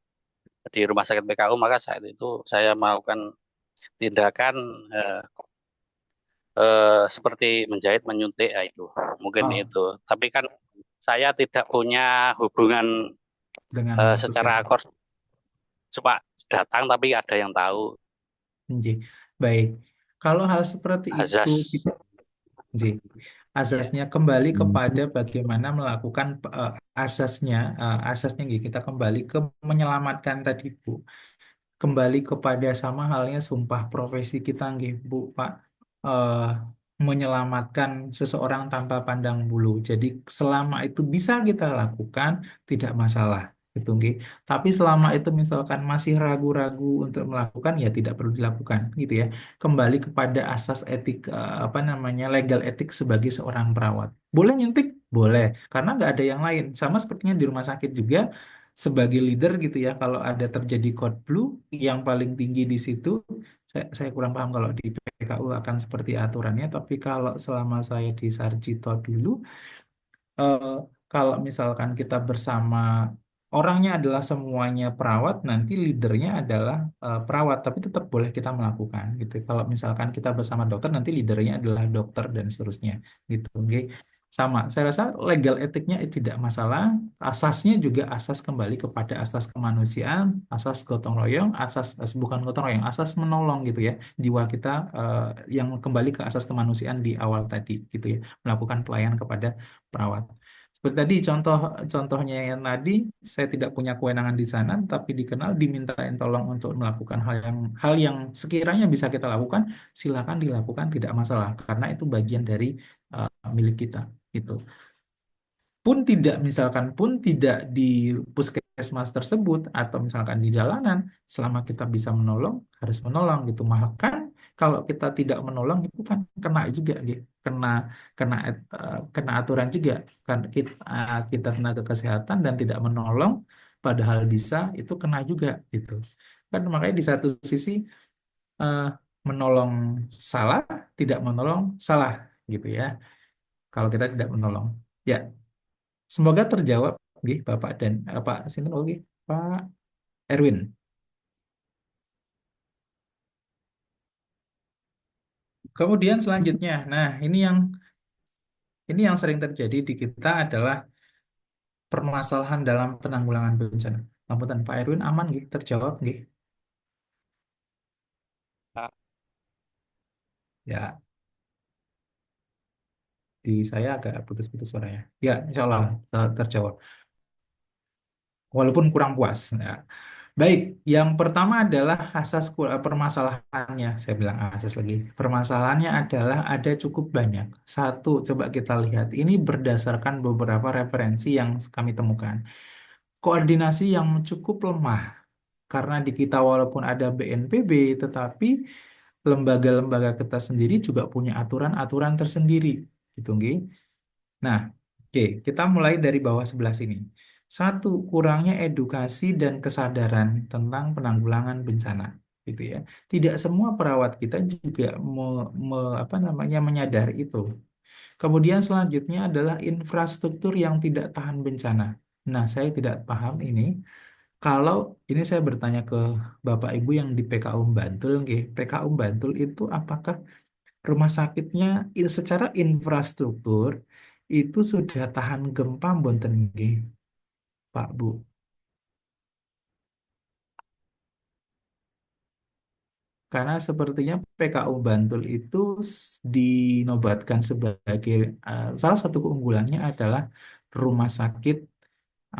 di rumah sakit PKU, maka saat itu saya melakukan tindakan seperti menjahit, menyuntik, ya itu mungkin Oh, itu. Tapi kan saya tidak punya hubungan dengan secara puskesmas. cuma datang, tapi ada yang tahu Ji. Baik. Kalau hal seperti itu azas. kita Ji, asasnya kembali kepada bagaimana melakukan asasnya Ji, kita kembali ke menyelamatkan tadi Bu. Kembali kepada sama halnya sumpah profesi kita nggih Bu Pak. Eh, menyelamatkan seseorang tanpa pandang bulu. Jadi selama itu bisa kita lakukan tidak masalah gitu nggih. Tapi selama itu misalkan masih ragu-ragu untuk melakukan ya tidak perlu dilakukan gitu ya. Kembali kepada asas etik apa namanya legal etik sebagai seorang perawat. Boleh nyuntik? Boleh, karena nggak ada yang lain. Sama sepertinya di rumah sakit juga sebagai leader gitu ya. Kalau ada terjadi code blue yang paling tinggi di situ saya kurang paham kalau di PKU akan seperti aturannya, tapi kalau selama saya di Sarjito dulu, eh, kalau misalkan kita bersama orangnya adalah semuanya perawat, nanti leadernya adalah perawat, tapi tetap boleh kita melakukan gitu. Kalau misalkan kita bersama dokter, nanti leadernya adalah dokter dan seterusnya gitu. Oke. Sama, saya rasa legal etiknya itu tidak masalah. Asasnya juga asas kembali kepada asas kemanusiaan, asas gotong royong, bukan gotong royong, asas menolong gitu ya. Jiwa kita yang kembali ke asas kemanusiaan di awal tadi gitu ya, melakukan pelayanan kepada perawat. Seperti tadi contohnya yang tadi, saya tidak punya kewenangan di sana, tapi dikenal dimintain tolong untuk melakukan hal yang sekiranya bisa kita lakukan, silakan dilakukan tidak masalah karena itu bagian dari milik kita gitu. Pun tidak di puskesmas tersebut atau misalkan di jalanan, selama kita bisa menolong harus menolong gitu. Bahkan kalau kita tidak menolong itu kan kena juga gitu, kena kena kena aturan juga kan kita tenaga kesehatan dan tidak menolong padahal bisa itu kena juga gitu. Kan makanya di satu sisi eh, menolong salah, tidak menolong salah gitu ya. Kalau kita tidak menolong. Ya, semoga terjawab, nggih, Bapak dan Pak Sinten, oke, Pak Erwin. Kemudian selanjutnya, nah ini yang sering terjadi di kita adalah permasalahan dalam penanggulangan bencana. Lamputan Pak Erwin aman, nggih, terjawab, nggih. Ya, di saya agak putus-putus suaranya. Ya, insya Allah terjawab. Walaupun kurang puas. Ya. Baik, yang pertama adalah permasalahannya. Saya bilang asas lagi. Permasalahannya adalah ada cukup banyak. Satu, coba kita lihat. Ini berdasarkan beberapa referensi yang kami temukan. Koordinasi yang cukup lemah. Karena di kita walaupun ada BNPB, tetapi lembaga-lembaga kita sendiri juga punya aturan-aturan tersendiri. Gitu, nggih. Nah, oke, kita mulai dari bawah sebelah sini. Satu, kurangnya edukasi dan kesadaran tentang penanggulangan bencana, gitu ya. Tidak semua perawat kita juga apa namanya menyadari itu. Kemudian selanjutnya adalah infrastruktur yang tidak tahan bencana. Nah, saya tidak paham ini. Kalau ini saya bertanya ke Bapak Ibu yang di PKU Bantul, nggih. PKU Bantul itu apakah rumah sakitnya secara infrastruktur itu sudah tahan gempa mboten nggih, Pak Bu? Karena sepertinya PKU Bantul itu dinobatkan sebagai salah satu keunggulannya adalah rumah sakit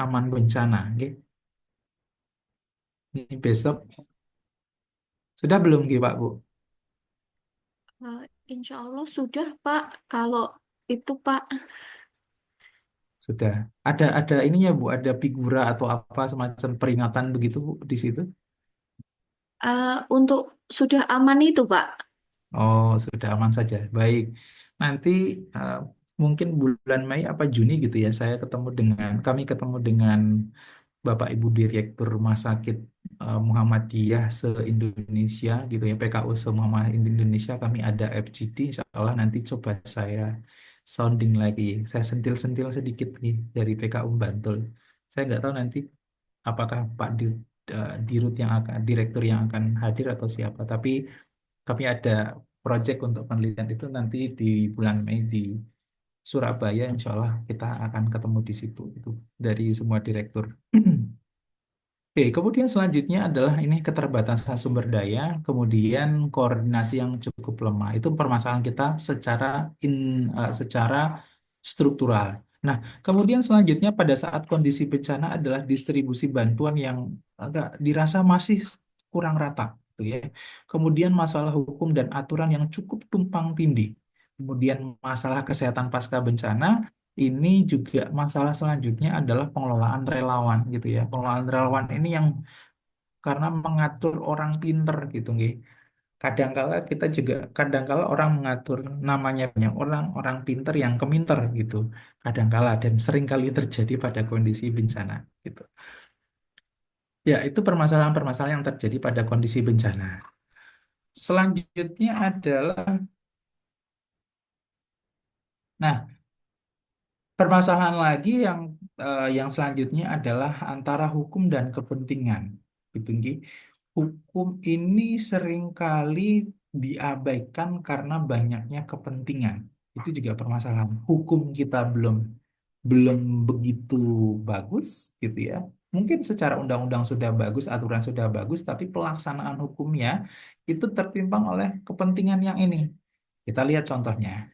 aman bencana, nggih. Ini besok sudah belum nggih, Pak Bu? Eh, Insya Allah sudah, Pak. Kalau itu, Pak, Sudah. Ada ininya Bu, ada figura atau apa semacam peringatan begitu Bu di situ? untuk sudah aman itu, Pak. Oh, sudah aman saja. Baik. Nanti eh, mungkin bulan Mei apa Juni gitu ya, kami ketemu dengan Bapak Ibu Direktur Rumah Sakit Muhammadiyah se-Indonesia gitu ya, PKU se-Muhammadiyah Indonesia, kami ada FGD, insya Allah nanti coba saya sounding lagi, saya sentil-sentil sedikit nih dari PKU Bantul. Saya nggak tahu nanti apakah Dirut yang akan, Direktur yang akan hadir atau siapa, tapi kami ada proyek untuk penelitian itu nanti di bulan Mei di Surabaya, insya Allah kita akan ketemu di situ itu dari semua direktur. Oke, kemudian selanjutnya adalah ini keterbatasan sumber daya, kemudian koordinasi yang cukup lemah. Itu permasalahan kita secara struktural. Nah, kemudian selanjutnya pada saat kondisi bencana adalah distribusi bantuan yang agak dirasa masih kurang rata, gitu ya. Kemudian masalah hukum dan aturan yang cukup tumpang tindih. Kemudian masalah kesehatan pasca bencana, ini juga masalah selanjutnya adalah pengelolaan relawan gitu ya. Pengelolaan relawan ini yang karena mengatur orang pinter gitu nggih. Kadangkala kita juga kadangkala orang mengatur namanya banyak orang pinter yang keminter gitu. Kadangkala dan sering kali terjadi pada kondisi bencana gitu. Ya, itu permasalahan-permasalahan yang terjadi pada kondisi bencana. Selanjutnya adalah nah, permasalahan lagi yang selanjutnya adalah antara hukum dan kepentingan. Gitu, Nggi. Hukum ini seringkali diabaikan karena banyaknya kepentingan. Itu juga permasalahan. Hukum kita belum begitu bagus, gitu ya. Mungkin secara undang-undang sudah bagus, aturan sudah bagus, tapi pelaksanaan hukumnya itu tertimpang oleh kepentingan yang ini. Kita lihat contohnya.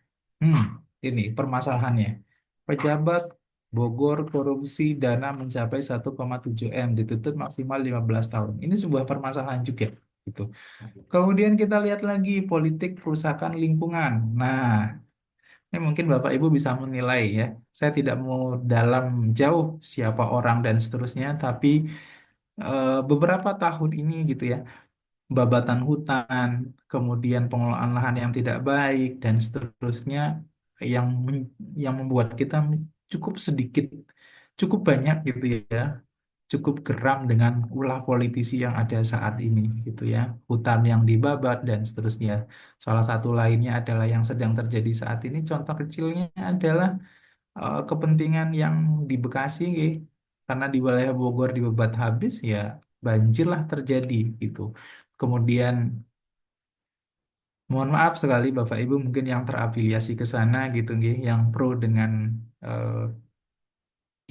Hmm, ini permasalahannya. Pejabat Bogor korupsi dana mencapai 1,7 M dituntut maksimal 15 tahun. Ini sebuah permasalahan juga gitu. Kemudian kita lihat lagi politik kerusakan lingkungan. Nah, ini mungkin Bapak Ibu bisa menilai ya. Saya tidak mau dalam jauh siapa orang dan seterusnya, tapi beberapa tahun ini gitu ya, babatan hutan, kemudian pengelolaan lahan yang tidak baik dan seterusnya yang yang membuat kita cukup sedikit, cukup banyak gitu ya, cukup geram dengan ulah politisi yang ada saat ini gitu ya, hutan yang dibabat dan seterusnya. Salah satu lainnya adalah yang sedang terjadi saat ini. Contoh kecilnya adalah kepentingan yang di Bekasi, nggih. Karena di wilayah Bogor dibabat habis ya banjirlah terjadi gitu. Kemudian mohon maaf sekali Bapak Ibu mungkin yang terafiliasi ke sana gitu nggih, yang pro dengan eh,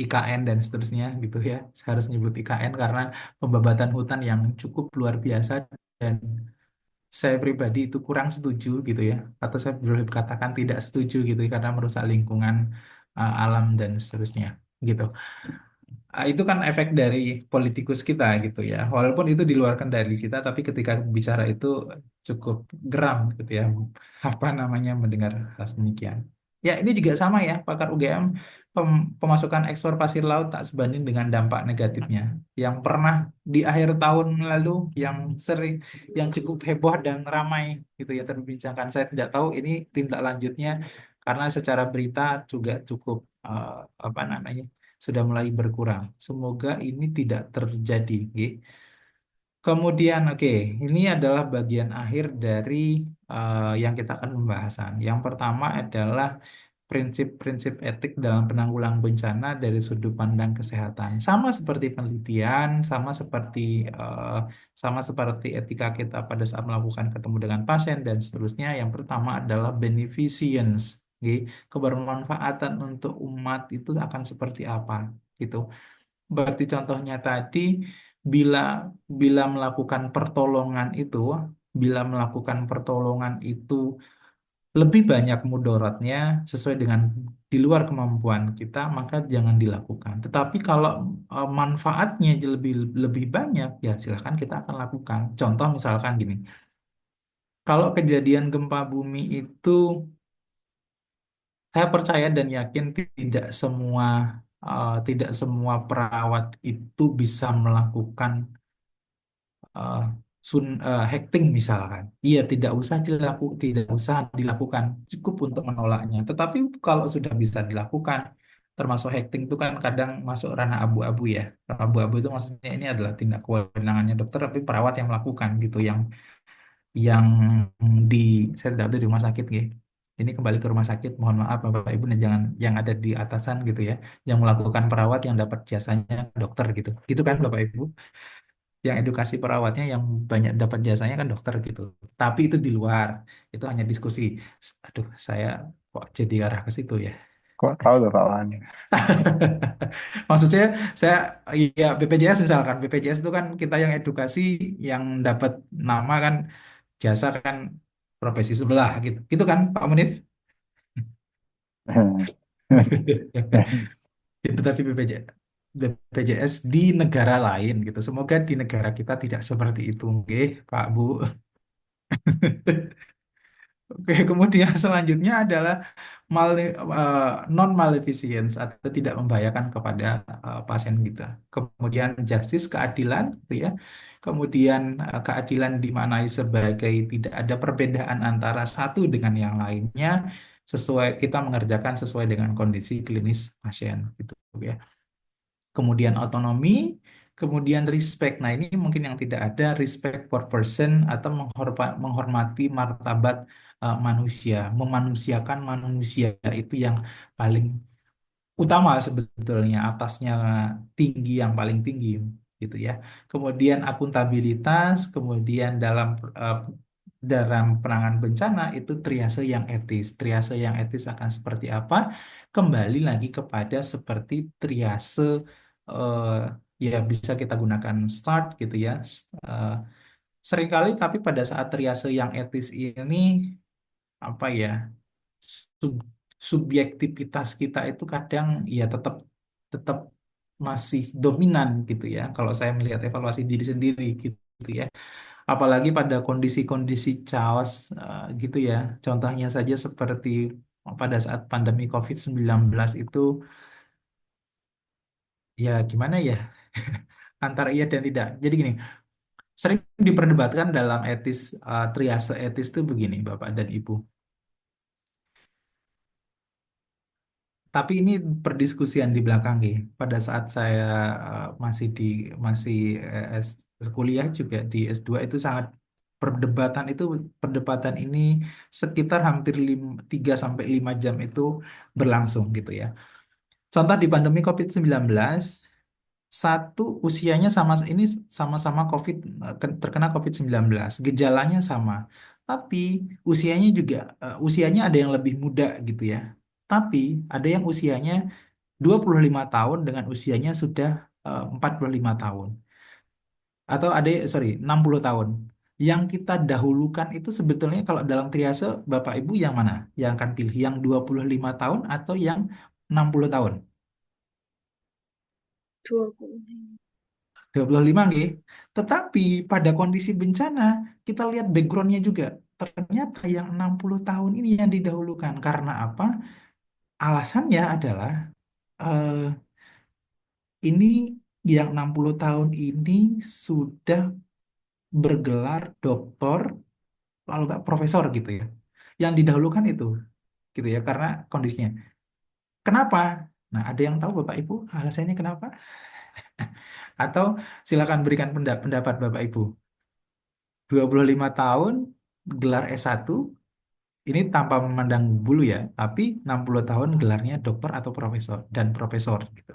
IKN dan seterusnya gitu ya. Saya harus nyebut IKN karena pembabatan hutan yang cukup luar biasa dan saya pribadi itu kurang setuju gitu ya. Atau saya boleh katakan tidak setuju gitu ya, karena merusak lingkungan alam dan seterusnya gitu. Itu kan efek dari politikus kita gitu ya. Walaupun itu di luar kendali kita, tapi ketika bicara itu cukup geram gitu ya. Apa namanya mendengar hal demikian. Ya, ini juga sama ya, pakar UGM, pemasukan ekspor pasir laut tak sebanding dengan dampak negatifnya. Yang pernah di akhir tahun lalu yang sering yang cukup heboh dan ramai gitu ya terbincangkan. Saya tidak tahu ini tindak lanjutnya karena secara berita juga cukup apa namanya sudah mulai berkurang. Semoga ini tidak terjadi. Nggih. Kemudian, oke, ini adalah bagian akhir dari yang kita akan pembahasan. Yang pertama adalah prinsip-prinsip etik dalam penanggulangan bencana dari sudut pandang kesehatan. Sama seperti penelitian, eh, sama seperti etika kita pada saat melakukan ketemu dengan pasien dan seterusnya. Yang pertama adalah beneficence. Oke. Kebermanfaatan untuk umat itu akan seperti apa gitu. Berarti contohnya tadi bila bila melakukan pertolongan itu, bila melakukan pertolongan itu lebih banyak mudaratnya sesuai dengan di luar kemampuan kita, maka jangan dilakukan. Tetapi kalau manfaatnya lebih lebih banyak, ya silakan kita akan lakukan. Contoh misalkan gini, kalau kejadian gempa bumi itu, saya percaya dan yakin tidak semua perawat itu bisa melakukan eh, hacking misalkan. Iya, tidak usah dilakukan, cukup untuk menolaknya. Tetapi kalau sudah bisa dilakukan, termasuk hacking itu kan kadang masuk ranah abu-abu ya. Ranah abu-abu itu maksudnya ini adalah tindak kewenangannya dokter, tapi perawat yang melakukan gitu, yang di saya tidak tahu di rumah sakit gitu. Ini kembali ke rumah sakit, mohon maaf Bapak Ibu, dan jangan yang ada di atasan gitu ya, yang melakukan perawat yang dapat jasanya dokter gitu. Gitu kan Bapak Ibu? Yang edukasi perawatnya yang banyak dapat jasanya kan dokter gitu. Tapi itu di luar, itu hanya diskusi. Aduh, saya kok jadi arah ke situ ya. Kok tahu tuh Pak Wan? Maksud saya ya BPJS misalkan, BPJS itu kan kita yang edukasi, yang dapat nama kan jasa kan profesi sebelah gitu. Gitu kan Pak Munif? Itu tapi BPJS di negara lain gitu. Semoga di negara kita tidak seperti itu, oke, Pak Bu. Oke, kemudian selanjutnya adalah non maleficence atau tidak membahayakan kepada pasien kita. Kemudian justice, keadilan, gitu ya. Kemudian keadilan dimaknai sebagai tidak ada perbedaan antara satu dengan yang lainnya, sesuai kita mengerjakan sesuai dengan kondisi klinis pasien, gitu ya. Kemudian otonomi, kemudian respect. Nah, ini mungkin yang tidak ada, respect for person atau menghormati martabat manusia, memanusiakan manusia itu yang paling utama sebetulnya, atasnya tinggi, yang paling tinggi gitu ya. Kemudian akuntabilitas, kemudian eh, dalam penanganan bencana itu triase yang etis. Triase yang etis akan seperti apa? Kembali lagi kepada seperti triase, eh, ya bisa kita gunakan START gitu ya. Eh, Seringkali tapi pada saat triase yang etis ini apa ya, sub- subjektivitas kita itu kadang ya tetap tetap masih dominan gitu ya, kalau saya melihat evaluasi diri sendiri gitu ya, apalagi pada kondisi-kondisi chaos gitu ya, contohnya saja seperti pada saat pandemi COVID-19 itu, ya gimana ya, antara iya dan tidak. Jadi gini, sering diperdebatkan dalam etis, triase etis itu begini Bapak dan Ibu. Tapi ini perdiskusian di belakang nih. Pada saat saya masih kuliah juga di S2 itu sangat perdebatan ini sekitar hampir 3 sampai 5 jam itu berlangsung gitu ya. Contoh di pandemi COVID-19, satu usianya ini sama-sama terkena COVID-19, gejalanya sama. Tapi usianya ada yang lebih muda gitu ya. Tapi ada yang usianya 25 tahun dengan usianya sudah 45 tahun. Atau sorry, 60 tahun. Yang kita dahulukan itu sebetulnya kalau dalam triase Bapak Ibu yang mana? Yang akan pilih yang 25 tahun atau yang 60 tahun? 20. 25 nggih. Tetapi pada kondisi bencana kita lihat backgroundnya juga. Ternyata yang 60 tahun ini yang didahulukan. Karena apa? Alasannya adalah eh, ini yang 60 tahun ini sudah bergelar doktor, lalu nggak profesor gitu ya. Yang didahulukan itu gitu ya, karena kondisinya. Kenapa? Nah, ada yang tahu Bapak Ibu alasannya kenapa? Atau silakan berikan pendapat Bapak Ibu. 25 tahun, gelar S1, ini tanpa memandang bulu ya, tapi 60 tahun gelarnya dokter atau profesor dan profesor gitu.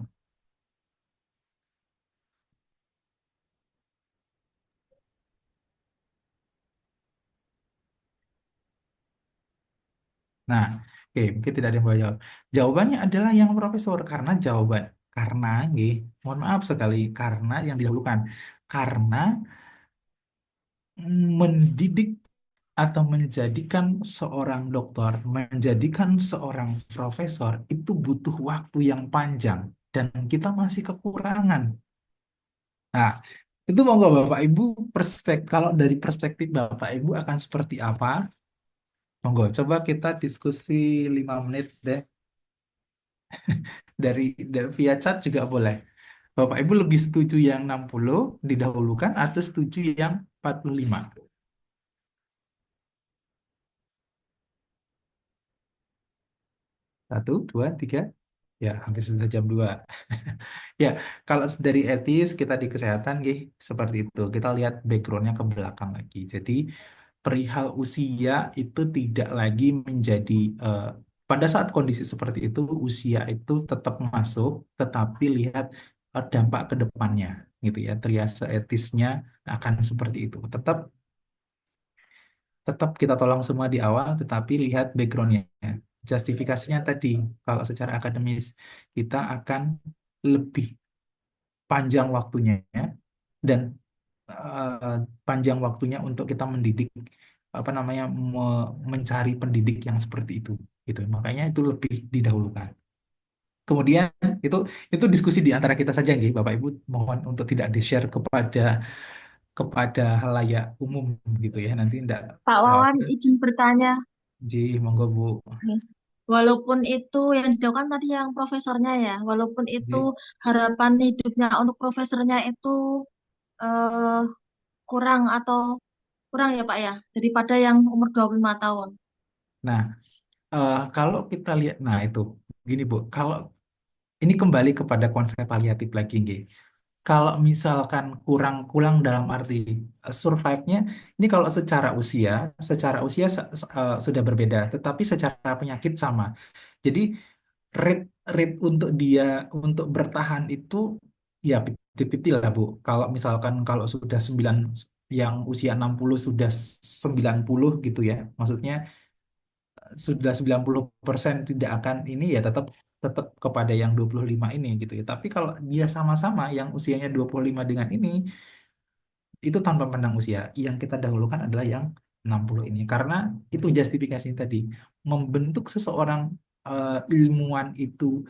Nah, oke, mungkin tidak ada yang mau jawab. Jawabannya adalah yang profesor karena nggih, mohon maaf sekali karena yang didahulukan karena mendidik atau menjadikan seorang dokter, menjadikan seorang profesor itu butuh waktu yang panjang dan kita masih kekurangan. Nah, itu monggo Bapak Ibu kalau dari perspektif Bapak Ibu akan seperti apa? Monggo coba kita diskusi 5 menit deh dari via chat juga boleh. Bapak Ibu lebih setuju yang 60 didahulukan atau setuju yang 45? Satu, dua, tiga. Ya, hampir sudah jam 2. Ya, kalau dari etis kita di kesehatan, Gih, seperti itu. Kita lihat backgroundnya ke belakang lagi. Jadi, perihal usia itu tidak lagi menjadi, pada saat kondisi seperti itu, usia itu tetap masuk, tetapi lihat dampak ke depannya, gitu ya. Triase etisnya akan seperti itu. Tetap tetap kita tolong semua di awal, tetapi lihat backgroundnya. Justifikasinya tadi, kalau secara akademis, kita akan lebih panjang waktunya dan eh, panjang waktunya untuk kita mendidik apa namanya mencari pendidik yang seperti itu gitu. Makanya itu lebih didahulukan. Kemudian itu itu diskusi di antara kita saja nggih Bapak Ibu, mohon untuk tidak di-share kepada halayak umum gitu ya. Nanti enggak Pak Wawan izin bertanya Ji, monggo Bu. nih. Walaupun itu yang dilakukan tadi yang profesornya ya, walaupun itu Ji. harapan hidupnya untuk profesornya itu eh, kurang atau kurang ya Pak ya, daripada yang umur 25 tahun. Nah, kalau kita lihat, nah itu gini Bu, kalau ini kembali kepada konsep paliatif lagi, nggih. Kalau misalkan kurang-kurang dalam arti survive-nya, ini kalau secara usia sudah berbeda, tetapi secara penyakit sama. Jadi rate rate untuk dia untuk bertahan itu ya 50-50 lah Bu. Kalau misalkan kalau sudah 9 yang usia 60 sudah 90 gitu ya. Maksudnya sudah 90% tidak akan ini ya tetap tetap kepada yang 25 ini gitu ya. Tapi kalau dia sama-sama yang usianya 25 dengan ini itu tanpa pandang usia. Yang kita dahulukan adalah yang 60 ini karena itu justifikasi tadi membentuk seseorang ilmuwan itu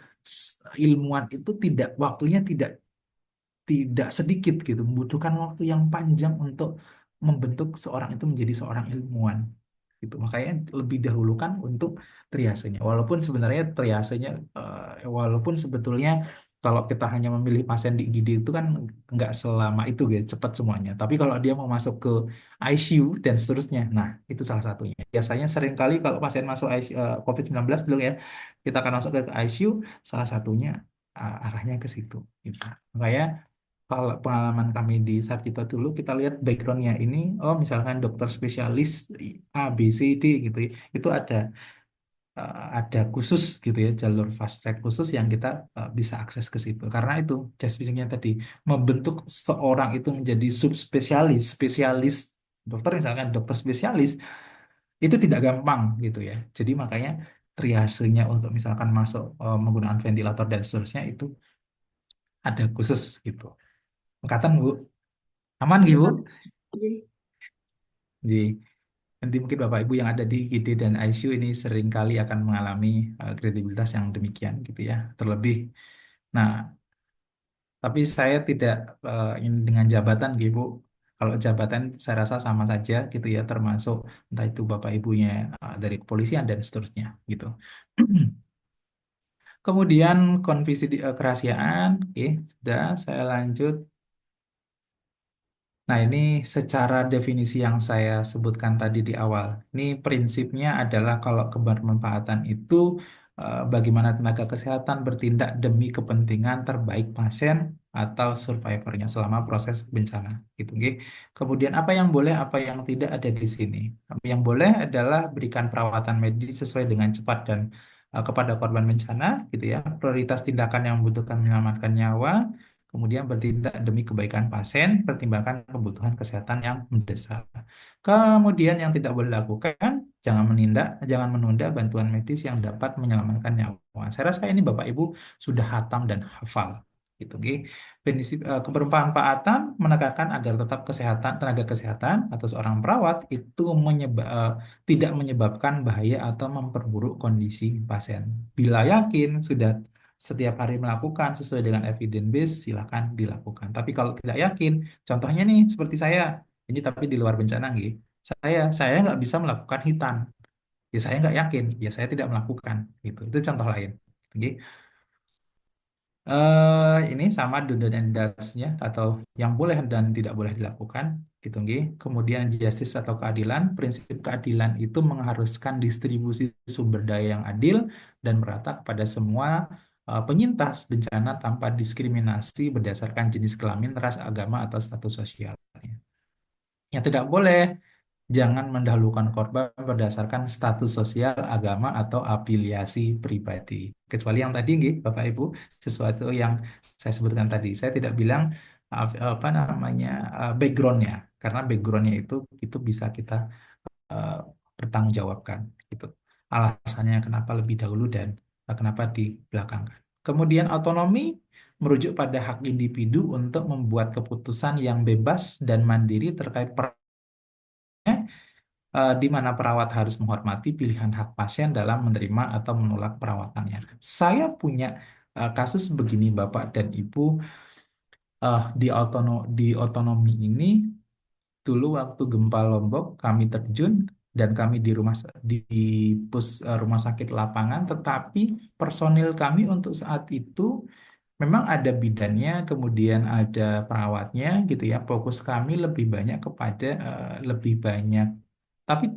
tidak waktunya tidak sedikit gitu, membutuhkan waktu yang panjang untuk membentuk seorang itu menjadi seorang ilmuwan gitu. Makanya lebih dahulukan untuk triasenya. Walaupun sebetulnya kalau kita hanya memilih pasien di IGD itu kan nggak selama itu gitu, cepat semuanya. Tapi kalau dia mau masuk ke ICU dan seterusnya, nah itu salah satunya. Biasanya seringkali kalau pasien masuk ICU, COVID-19 dulu ya, kita akan masuk ke ICU, salah satunya arahnya ke situ. Gitu. Makanya kalau pengalaman kami di Sarjito dulu kita lihat backgroundnya ini, oh misalkan dokter spesialis A, B, C, D gitu ya, itu ada khusus gitu ya jalur fast track khusus yang kita bisa akses ke situ. Karena itu justifikasinya tadi membentuk seorang itu menjadi subspesialis, spesialis dokter misalkan dokter spesialis itu tidak gampang gitu ya. Jadi makanya triasenya untuk misalkan masuk menggunakan ventilator dan seterusnya itu ada khusus gitu. Angkatan Bu. Aman Iya, gitu. Pak. Jadi, Jadi nanti mungkin Bapak Ibu yang ada di IGD dan ICU ini sering kali akan mengalami kredibilitas yang demikian gitu ya. Terlebih. Nah, tapi saya tidak ini dengan jabatan gitu Bu. Kalau jabatan saya rasa sama saja gitu ya, termasuk entah itu Bapak Ibunya dari kepolisian dan seterusnya gitu. Kemudian kerahasiaan, oke, sudah saya lanjut. Nah, ini secara definisi yang saya sebutkan tadi di awal. Ini prinsipnya adalah kalau kebermanfaatan itu bagaimana tenaga kesehatan bertindak demi kepentingan terbaik pasien atau survivornya selama proses bencana gitu nggih. Kemudian apa yang boleh, apa yang tidak ada di sini. Yang boleh adalah berikan perawatan medis sesuai dengan cepat dan kepada korban bencana gitu ya. Prioritas tindakan yang membutuhkan menyelamatkan nyawa, kemudian bertindak demi kebaikan pasien, pertimbangkan kebutuhan kesehatan yang mendesak. Kemudian yang tidak boleh lakukan, jangan menunda bantuan medis yang dapat menyelamatkan nyawa. Saya rasa ini Bapak Ibu sudah hatam dan hafal. Gitu, oke. Prinsip kebermanfaatan menekankan agar tetap tenaga kesehatan atau seorang perawat itu tidak menyebabkan bahaya atau memperburuk kondisi pasien. Bila yakin sudah setiap hari melakukan sesuai dengan evidence base, silakan dilakukan. Tapi kalau tidak yakin, contohnya nih seperti saya, ini tapi di luar bencana, nggih. Saya nggak bisa melakukan hitan. Ya saya nggak yakin, ya saya tidak melakukan. Gitu. Itu contoh lain. Nggih. Ini sama do dan don'ts-nya atau yang boleh dan tidak boleh dilakukan gitu nggih. Kemudian justice atau keadilan, prinsip keadilan itu mengharuskan distribusi sumber daya yang adil dan merata kepada semua penyintas bencana tanpa diskriminasi berdasarkan jenis kelamin, ras, agama atau status sosial. Yang tidak boleh, jangan mendahulukan korban berdasarkan status sosial, agama, atau afiliasi pribadi. Kecuali yang tadi, nggih, Bapak Ibu, sesuatu yang saya sebutkan tadi. Saya tidak bilang apa namanya backgroundnya, karena backgroundnya itu bisa kita eh, bertanggungjawabkan. Gitu. Alasannya kenapa lebih dahulu dan kenapa di belakang. Kemudian otonomi merujuk pada hak individu untuk membuat keputusan yang bebas dan mandiri terkait di mana perawat harus menghormati pilihan hak pasien dalam menerima atau menolak perawatannya. Saya punya kasus begini, Bapak dan Ibu, di otonomi ini dulu waktu gempa Lombok kami terjun dan kami di rumah sakit lapangan, tetapi personil kami untuk saat itu memang ada bidannya, kemudian ada perawatnya gitu ya. Fokus kami lebih banyak kepada lebih banyak tapi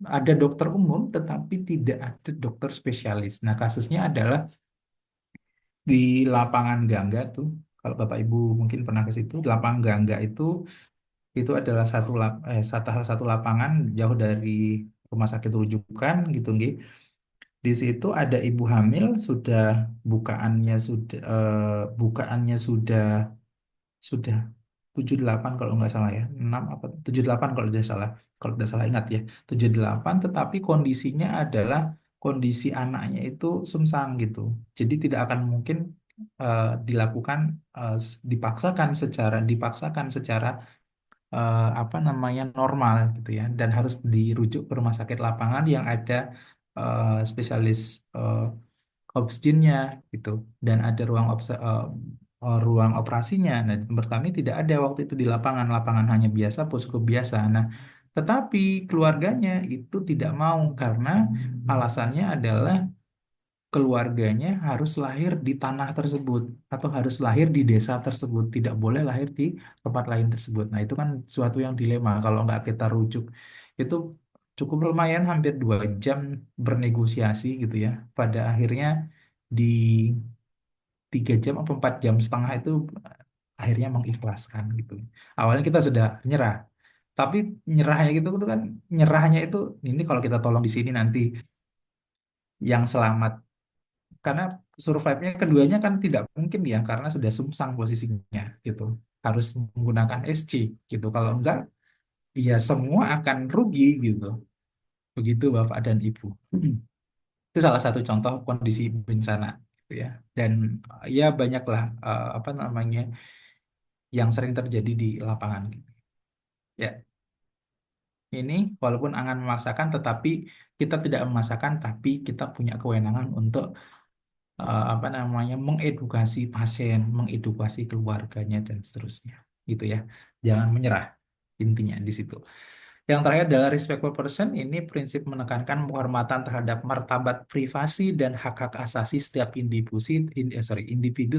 ada dokter umum, tetapi tidak ada dokter spesialis. Nah, kasusnya adalah di lapangan Gangga tuh. Kalau Bapak Ibu mungkin pernah ke situ, lapangan Gangga itu adalah salah satu lapangan jauh dari rumah sakit rujukan gitu, nggih. Di situ ada ibu hamil sudah bukaannya sudah 78 kalau nggak salah ya, 6 apa 78 kalau tidak salah ingat ya, 78, tetapi kondisinya adalah kondisi anaknya itu sumsang gitu. Jadi tidak akan mungkin dilakukan dipaksakan secara apa namanya normal gitu ya, dan harus dirujuk ke rumah sakit lapangan yang ada spesialis eh, obstinnya gitu, dan ada ruang operasinya. Nah, di tempat kami tidak ada waktu itu di lapangan hanya biasa posko biasa. Nah, tetapi keluarganya itu tidak mau karena alasannya adalah keluarganya harus lahir di tanah tersebut atau harus lahir di desa tersebut, tidak boleh lahir di tempat lain tersebut. Nah, itu kan suatu yang dilema. Kalau nggak kita rujuk, itu cukup lumayan hampir 2 jam bernegosiasi gitu ya. Pada akhirnya di 3 jam atau 4 jam setengah itu akhirnya mengikhlaskan gitu. Awalnya kita sudah nyerah, tapi nyerahnya gitu itu kan nyerahnya itu ini kalau kita tolong di sini nanti yang selamat karena survive-nya keduanya kan tidak mungkin ya karena sudah sumsang posisinya gitu. Harus menggunakan SC gitu. Kalau enggak ya semua akan rugi gitu. Begitu Bapak dan Ibu. Itu salah satu contoh kondisi bencana gitu ya. Dan ya banyaklah apa namanya yang sering terjadi di lapangan gitu. Ya, ini walaupun angan memaksakan tetapi kita tidak memaksakan tapi kita punya kewenangan untuk apa namanya mengedukasi pasien, mengedukasi keluarganya dan seterusnya. Gitu ya. Jangan menyerah intinya di situ. Yang terakhir adalah respect for person. Ini prinsip menekankan penghormatan terhadap martabat privasi dan hak-hak asasi setiap individu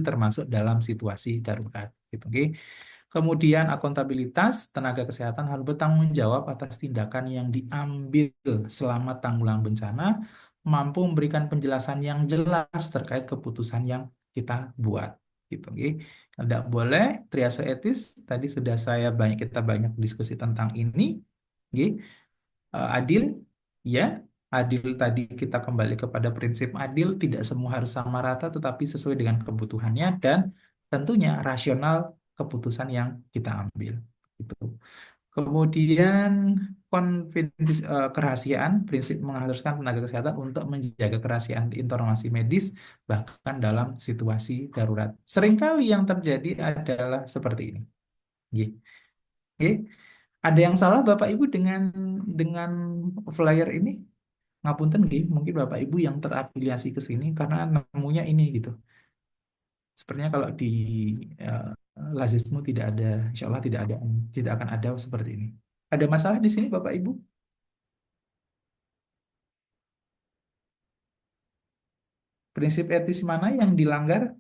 termasuk dalam situasi darurat. Gitu, oke. Kemudian akuntabilitas, tenaga kesehatan harus bertanggung jawab atas tindakan yang diambil selama tanggulang bencana, mampu memberikan penjelasan yang jelas terkait keputusan yang kita buat. gitu nggih. Tidak boleh triase etis tadi sudah kita banyak diskusi tentang ini nggih. Adil ya, adil tadi kita kembali kepada prinsip adil, tidak semua harus sama rata tetapi sesuai dengan kebutuhannya dan tentunya rasional keputusan yang kita ambil gitu. Kemudian kerahasiaan, prinsip mengharuskan tenaga kesehatan untuk menjaga kerahasiaan informasi medis bahkan dalam situasi darurat. Seringkali yang terjadi adalah seperti ini. Nggih. Nggih. Ada yang salah Bapak Ibu dengan flyer ini? Ngapunten nggih, mungkin Bapak Ibu yang terafiliasi ke sini karena nemunya ini gitu. Sepertinya kalau di eh, Lazismu tidak ada, insya Allah tidak akan ada seperti ini. Ada masalah di sini Bapak Ibu? Prinsip etis mana yang dilanggar?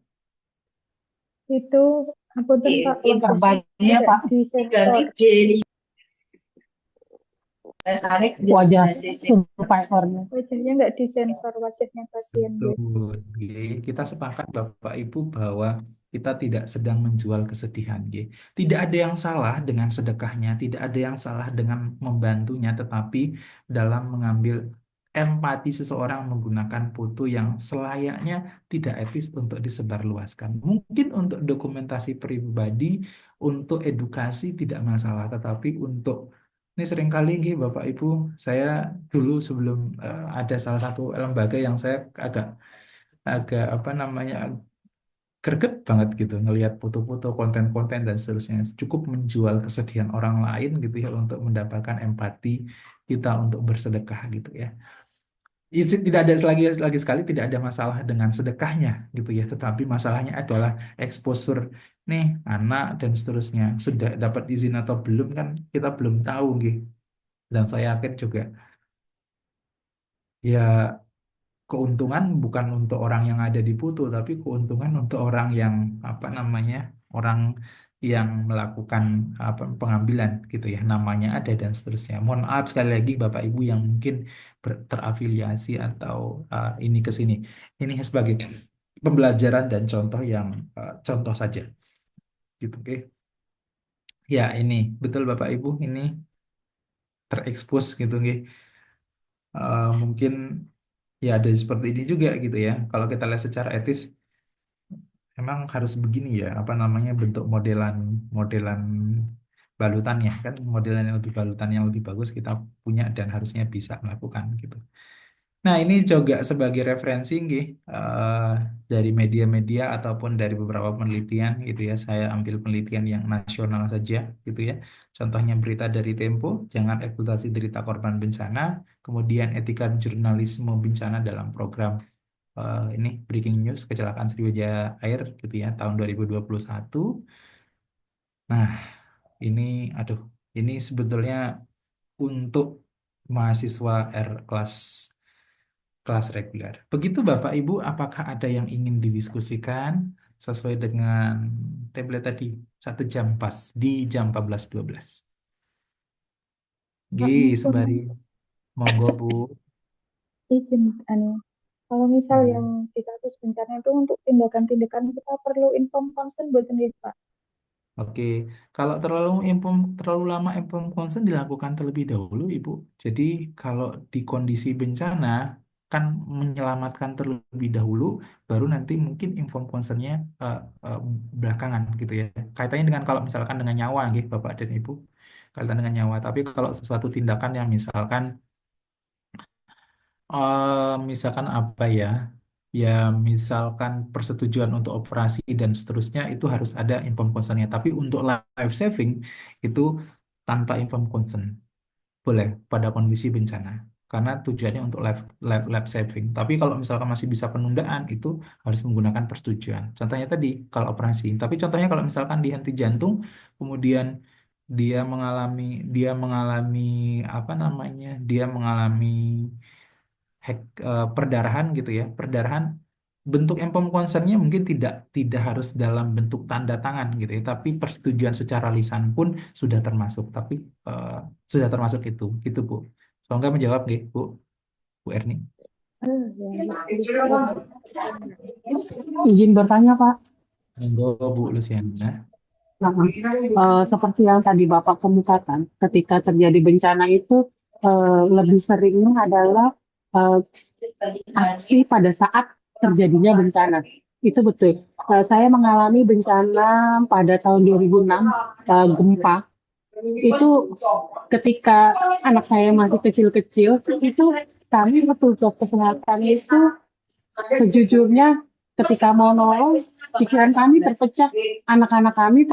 Itu apunten Pak, Intervalnya Pak disensor Wajah supervisornya. wajahnya nggak disensor wajahnya pasien gitu. Betul. Oke. Kita sepakat Bapak Ibu bahwa kita tidak sedang menjual kesedihan. Oke. Tidak ada yang salah dengan sedekahnya, tidak ada yang salah dengan membantunya, tetapi dalam mengambil empati seseorang menggunakan foto yang selayaknya tidak etis untuk disebarluaskan. Mungkin untuk dokumentasi pribadi, untuk edukasi tidak masalah, tetapi untuk ini seringkali nggih Bapak Ibu, saya dulu sebelum ada salah satu lembaga yang saya agak agak apa namanya greget banget gitu ngelihat foto-foto, konten-konten dan seterusnya. Cukup menjual kesedihan orang lain gitu ya untuk mendapatkan empati kita untuk bersedekah gitu ya. Tidak ada lagi sekali tidak ada masalah dengan sedekahnya gitu ya, tetapi masalahnya adalah exposure nih anak dan seterusnya. Sudah dapat izin atau belum kan kita belum tahu gitu. Dan saya yakin juga ya keuntungan bukan untuk orang yang ada di Putu, tapi keuntungan untuk orang yang apa namanya orang yang melakukan apa pengambilan gitu ya, namanya ada dan seterusnya. Mohon maaf sekali lagi Bapak Ibu yang mungkin terafiliasi atau ini ke sini. Ini sebagai pembelajaran dan contoh yang contoh saja gitu. Oke. Ya ini betul Bapak Ibu ini terekspos gitu nggih. Mungkin ya ada seperti ini juga gitu ya. Kalau kita lihat secara etis, memang harus begini ya, apa namanya bentuk modelan modelan balutannya kan, modelan yang lebih balutan yang lebih bagus kita punya dan harusnya bisa melakukan gitu. Nah ini juga sebagai referensi nggih, dari media-media ataupun dari beberapa penelitian gitu ya. Saya ambil penelitian yang nasional saja gitu ya. Contohnya berita dari Tempo, jangan eksploitasi derita korban bencana. Kemudian etika jurnalisme bencana dalam program ini breaking news kecelakaan Sriwijaya Air gitu ya tahun 2021. Nah, ini aduh, ini sebetulnya untuk mahasiswa kelas reguler. Begitu Bapak Ibu, apakah ada yang ingin didiskusikan sesuai dengan template tadi 1 jam pas di jam 14.12. Pak, Sembari monggo Bu. izin kalau misal Hmm. yang di kasus bencana itu untuk tindakan-tindakan kita perlu inform consent buat sendiri Pak. Oke, kalau terlalu lama inform consent dilakukan terlebih dahulu, Ibu. Jadi kalau di kondisi bencana kan menyelamatkan terlebih dahulu, baru nanti mungkin inform consentnya eh, eh, belakangan gitu ya. Kaitannya dengan kalau misalkan dengan nyawa, gitu, Bapak dan Ibu, kaitan dengan nyawa. Tapi kalau sesuatu tindakan yang misalkan apa ya? Ya, misalkan persetujuan untuk operasi dan seterusnya itu harus ada informed consent-nya. Tapi untuk life saving itu tanpa informed consent. Boleh pada kondisi bencana. Karena tujuannya untuk life saving. Tapi kalau misalkan masih bisa penundaan itu harus menggunakan persetujuan. Contohnya tadi kalau operasi. Tapi contohnya kalau misalkan dihenti jantung kemudian dia mengalami apa namanya? Dia mengalami perdarahan gitu ya, perdarahan bentuk empom concernnya mungkin tidak tidak harus dalam bentuk tanda tangan gitu ya, tapi persetujuan secara lisan pun sudah termasuk, tapi eh, sudah termasuk itu gitu Bu. Semoga menjawab gitu Bu Erni. Izin bertanya Pak. Monggo Bu Luciana. Nah, seperti yang tadi Bapak kemukakan, ketika terjadi bencana itu lebih seringnya adalah eh, aksi pada saat terjadinya bencana. Itu betul. Saya mengalami bencana pada tahun 2006, gempa. Itu ketika anak saya masih kecil-kecil, itu kami petugas kesehatan itu sejujurnya ketika mau nolong, pikiran kami terpecah, anak-anak kami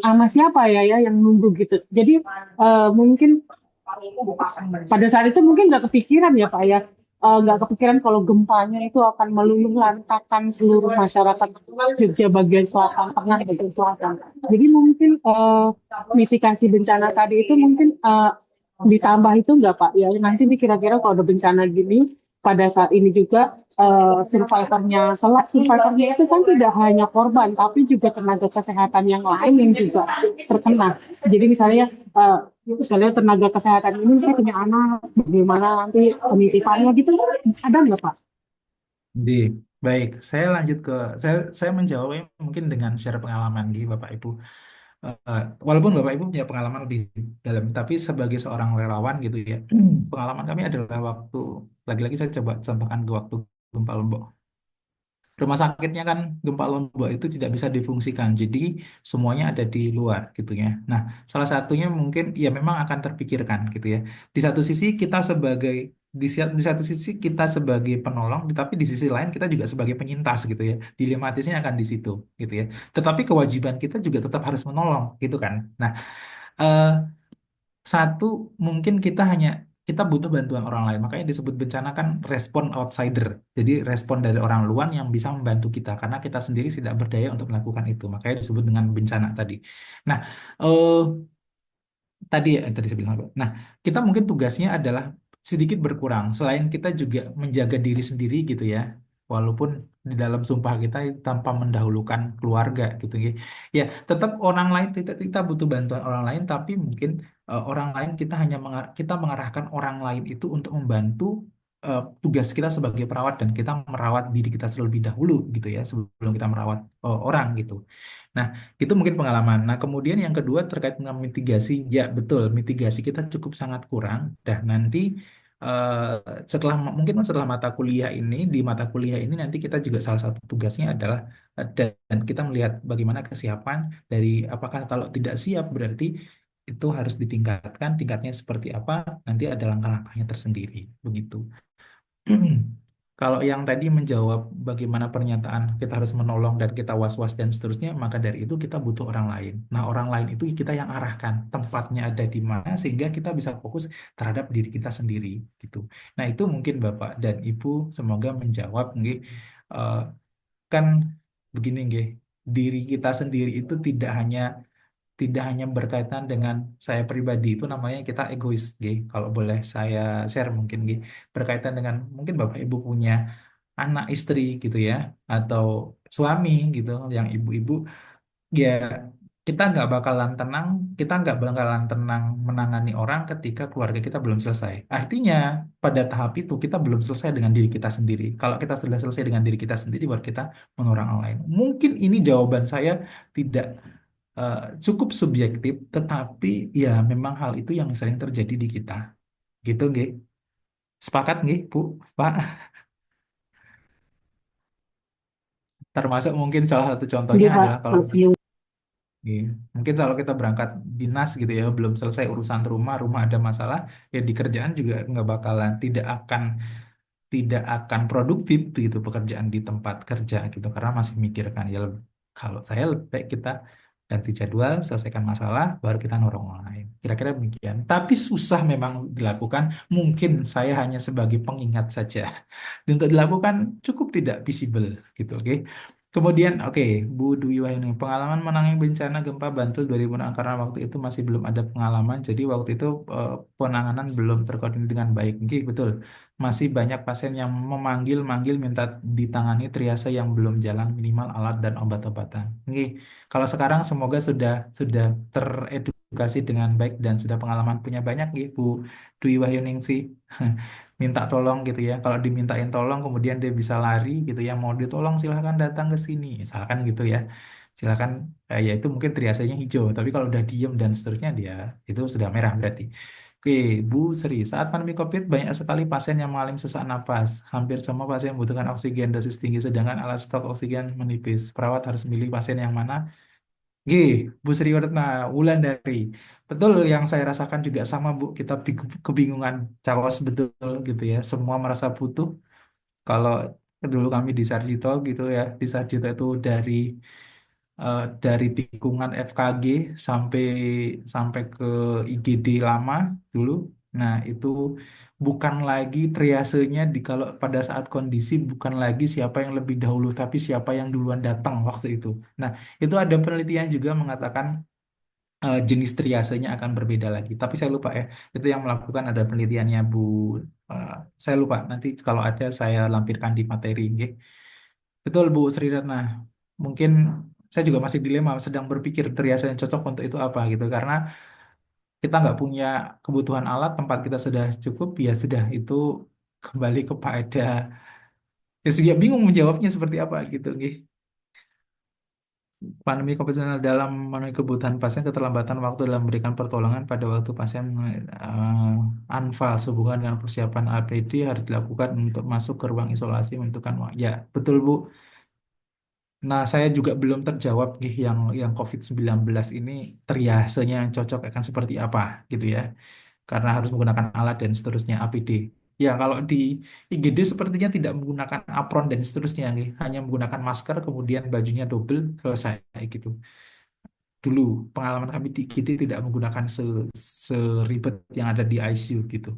sama siapa ya yang nunggu gitu. Jadi mungkin pada saat itu mungkin nggak kepikiran ya Pak ya. Nggak kepikiran kalau gempanya itu akan meluluh lantakan seluruh masyarakat Jogja bagian selatan, tengah bagian selatan. Jadi mungkin mitigasi bencana tadi itu mungkin ditambah itu nggak Pak? Ya nanti nih kira-kira kalau ada bencana gini, pada saat ini juga survivornya itu kan tidak hanya korban, tapi juga tenaga kesehatan yang lain yang juga terkena. Jadi misalnya tenaga kesehatan ini saya punya anak, bagaimana nanti penitipannya gitu, ada nggak Pak? Di baik, saya lanjut ke saya menjawabnya mungkin dengan share pengalaman di Bapak Ibu. Walaupun Bapak Ibu punya pengalaman lebih dalam, tapi sebagai seorang relawan gitu ya, pengalaman kami adalah waktu lagi-lagi saya coba contohkan ke waktu gempa Lombok. Rumah sakitnya kan gempa Lombok itu tidak bisa difungsikan, jadi semuanya ada di luar gitu ya. Nah, salah satunya mungkin ya memang akan terpikirkan gitu ya. Di satu sisi kita sebagai di satu sisi kita sebagai penolong, tapi di sisi lain kita juga sebagai penyintas gitu ya. Dilematisnya akan di situ gitu ya. Tetapi kewajiban kita juga tetap harus menolong gitu kan. Nah, eh, satu, mungkin kita butuh bantuan orang lain. Makanya disebut bencana kan respon outsider. Jadi respon dari orang luar yang bisa membantu kita karena kita sendiri tidak berdaya untuk melakukan itu. Makanya disebut dengan bencana tadi. Nah, eh tadi saya bilang apa? Nah, kita mungkin tugasnya adalah sedikit berkurang. Selain kita juga menjaga diri sendiri gitu ya. Walaupun di dalam sumpah kita tanpa mendahulukan keluarga gitu ya. Ya, tetap orang lain kita butuh bantuan orang lain, tapi mungkin orang lain kita mengarahkan orang lain itu untuk membantu tugas kita sebagai perawat dan kita merawat diri kita terlebih dahulu gitu ya sebelum kita merawat orang gitu. Nah, itu mungkin pengalaman. Nah, kemudian yang kedua terkait dengan mitigasi, ya betul, mitigasi kita cukup sangat kurang. Dan nanti mungkin setelah mata kuliah ini, di mata kuliah ini nanti kita juga salah satu tugasnya adalah dan kita melihat bagaimana kesiapan dari apakah kalau tidak siap berarti itu harus ditingkatkan, tingkatnya seperti apa, nanti ada langkah-langkahnya tersendiri, begitu. Kalau yang tadi menjawab bagaimana pernyataan kita harus menolong dan kita was-was dan seterusnya, maka dari itu kita butuh orang lain. Nah, orang lain itu kita yang arahkan tempatnya ada di mana sehingga kita bisa fokus terhadap diri kita sendiri gitu. Nah, itu mungkin Bapak dan Ibu semoga menjawab nggih. Eh, kan begini nggih, diri kita sendiri itu tidak hanya berkaitan dengan saya pribadi itu namanya kita egois, G. Kalau boleh saya share mungkin, G. Berkaitan dengan mungkin Bapak Ibu punya anak istri gitu ya, atau suami gitu, yang ibu-ibu, ya kita nggak bakalan tenang menangani orang ketika keluarga kita belum selesai. Artinya pada tahap itu kita belum selesai dengan diri kita sendiri. Kalau kita sudah selesai dengan diri kita sendiri, baru kita menolong orang lain. Mungkin ini jawaban saya tidak eh, cukup subjektif, tetapi ya memang hal itu yang sering terjadi di kita. Gitu, nggih. Sepakat nggih, Bu, Pak? Termasuk mungkin salah satu contohnya Iya Pak, adalah kalau iya, mungkin kalau kita berangkat dinas gitu ya, belum selesai urusan rumah ada masalah, ya di kerjaan juga nggak bakalan, tidak akan produktif gitu pekerjaan di tempat kerja gitu karena masih mikirkan ya kalau saya lebih baik kita ganti jadwal selesaikan masalah baru kita norong orang lain kira-kira demikian tapi susah memang dilakukan mungkin saya hanya sebagai pengingat saja dan untuk dilakukan cukup tidak visible gitu oke. Kemudian, oke, Bu Dwi Wahyuni, pengalaman menangani bencana gempa Bantul 2006 karena waktu itu masih belum ada pengalaman, jadi waktu itu penanganan belum terkoordinir dengan baik. Oke, betul. Masih banyak pasien yang memanggil-manggil minta ditangani triase yang belum jalan minimal alat dan obat-obatan. Oke, kalau sekarang semoga sudah teredukasi dengan baik dan sudah pengalaman punya banyak, Bu Dwi Wahyuningsi. minta tolong gitu ya. Kalau dimintain tolong kemudian dia bisa lari gitu ya, mau ditolong silahkan datang ke sini, misalkan gitu ya. Silakan, ya itu mungkin triasenya hijau, tapi kalau udah diem dan seterusnya dia itu sudah merah berarti. Oke, Bu Sri, saat pandemi COVID banyak sekali pasien yang mengalami sesak napas. Hampir semua pasien membutuhkan oksigen dosis tinggi, sedangkan alat stok oksigen menipis. Perawat harus memilih pasien yang mana. G, Bu Sri Waretna, Wulandari. Betul yang saya rasakan juga sama Bu, kita kebingungan, caos betul gitu ya. Semua merasa butuh. Kalau dulu kami di Sarjito gitu ya, di Sarjito itu dari tikungan FKG sampai sampai ke IGD lama dulu. Nah, itu bukan lagi triasenya di kalau pada saat kondisi bukan lagi siapa yang lebih dahulu, tapi siapa yang duluan datang waktu itu. Nah, itu ada penelitian juga mengatakan jenis triasenya akan berbeda lagi. Tapi saya lupa ya, itu yang melakukan ada penelitiannya Bu. eh, saya lupa. Nanti kalau ada saya lampirkan di materi. Nggih. Betul Bu Sri Ratna. Mungkin saya juga masih dilema, sedang berpikir triase yang cocok untuk itu apa gitu. Karena kita nggak punya kebutuhan alat, tempat kita sudah cukup, ya sudah itu kembali kepada ya sudah bingung menjawabnya seperti apa gitu. Nggih. Pandemi konvensional dalam memenuhi kebutuhan pasien, keterlambatan waktu dalam memberikan pertolongan pada waktu pasien anfal sehubungan dengan persiapan APD harus dilakukan untuk masuk ke ruang isolasi menentukan waktu. Ya, betul Bu. Nah, saya juga belum terjawab nih yang COVID-19 ini triasenya yang cocok akan seperti apa gitu ya. Karena harus menggunakan alat dan seterusnya APD. Ya, kalau di IGD sepertinya tidak menggunakan apron dan seterusnya nih, hanya menggunakan masker kemudian bajunya double selesai gitu. Dulu pengalaman kami di IGD tidak menggunakan seribet yang ada di ICU gitu.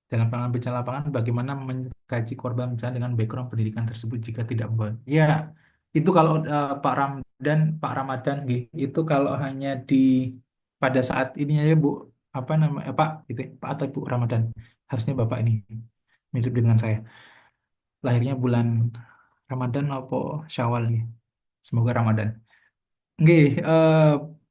Dalam penanganan bencana lapangan, bagaimana mengkaji korban bencana dengan background pendidikan tersebut jika tidak membawa. Ya, itu kalau Pak Ramadan, itu kalau hanya di pada saat ini ya Bu, apa namanya Pak, gitu, ya, Pak atau Bu Ramadan, harusnya Bapak ini mirip dengan saya. Lahirnya bulan Ramadan apa Syawal nih. Semoga Ramadan. Nggih,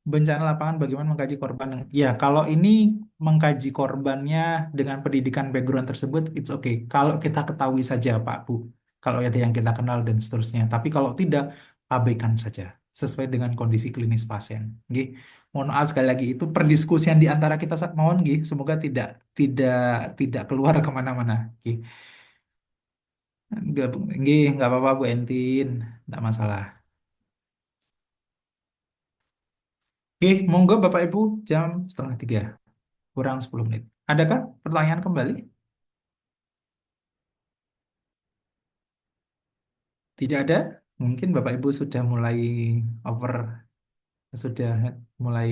bencana lapangan bagaimana mengkaji korban. Ya, kalau ini mengkaji korbannya dengan pendidikan background tersebut, it's okay. Kalau kita ketahui saja, Pak, Bu. Kalau ada yang kita kenal dan seterusnya. Tapi kalau tidak, abaikan saja. Sesuai dengan kondisi klinis pasien. Nggih. Mohon maaf sekali lagi, itu perdiskusian di antara kita mohon, nggih. Semoga tidak tidak keluar kemana-mana. Nggih. Nggak apa-apa Bu Entin. Nggak masalah. Oke, monggo Bapak Ibu, jam 2:30, kurang 10 menit. Adakah pertanyaan kembali? Tidak ada? Mungkin Bapak Ibu sudah mulai over, sudah mulai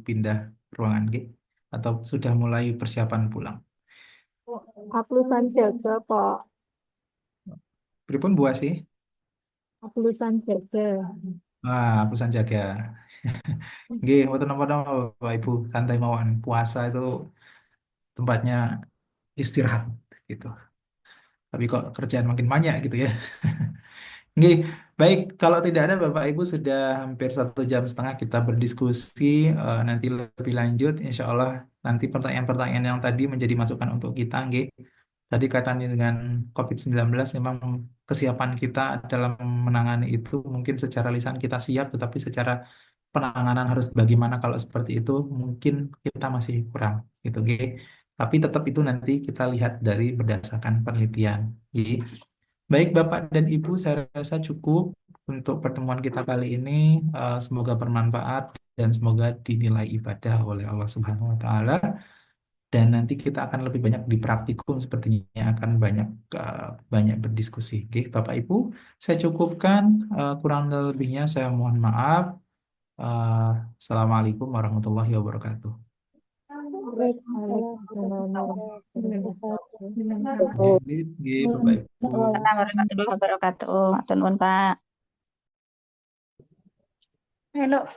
pindah ruangan, G, atau sudah mulai persiapan pulang. Aplusan jaga, Pak. Pripun Bu Asih? Aplusan jaga. Pesan jaga. G, mboten napa-napa Bapak Ibu, santai mawon. Puasa itu tempatnya istirahat gitu. Tapi kok kerjaan makin banyak gitu ya. Nggih, baik. Kalau tidak ada Bapak Ibu sudah hampir 1,5 jam kita berdiskusi. Nanti lebih lanjut, Insya Allah nanti pertanyaan-pertanyaan yang tadi menjadi masukan untuk kita. Nggih. Tadi kaitannya dengan COVID-19 memang kesiapan kita dalam menangani itu mungkin secara lisan kita siap, tetapi secara penanganan harus bagaimana kalau seperti itu mungkin kita masih kurang gitu. Nggih. Tapi tetap itu nanti kita lihat dari berdasarkan penelitian. Nggih. Baik Bapak dan Ibu, saya rasa cukup untuk pertemuan kita kali ini. Semoga bermanfaat dan semoga dinilai ibadah oleh Allah Subhanahu wa Ta'ala. Dan nanti kita akan lebih banyak di praktikum, sepertinya akan banyak banyak berdiskusi. Oke, Bapak Ibu, saya cukupkan. Kurang lebihnya saya mohon maaf. Uh, Assalamualaikum warahmatullahi wabarakatuh. Oke, Bapak Ibu. Assalamualaikum warahmatullahi wabarakatuh. Matur nuwun, Pak. Halo.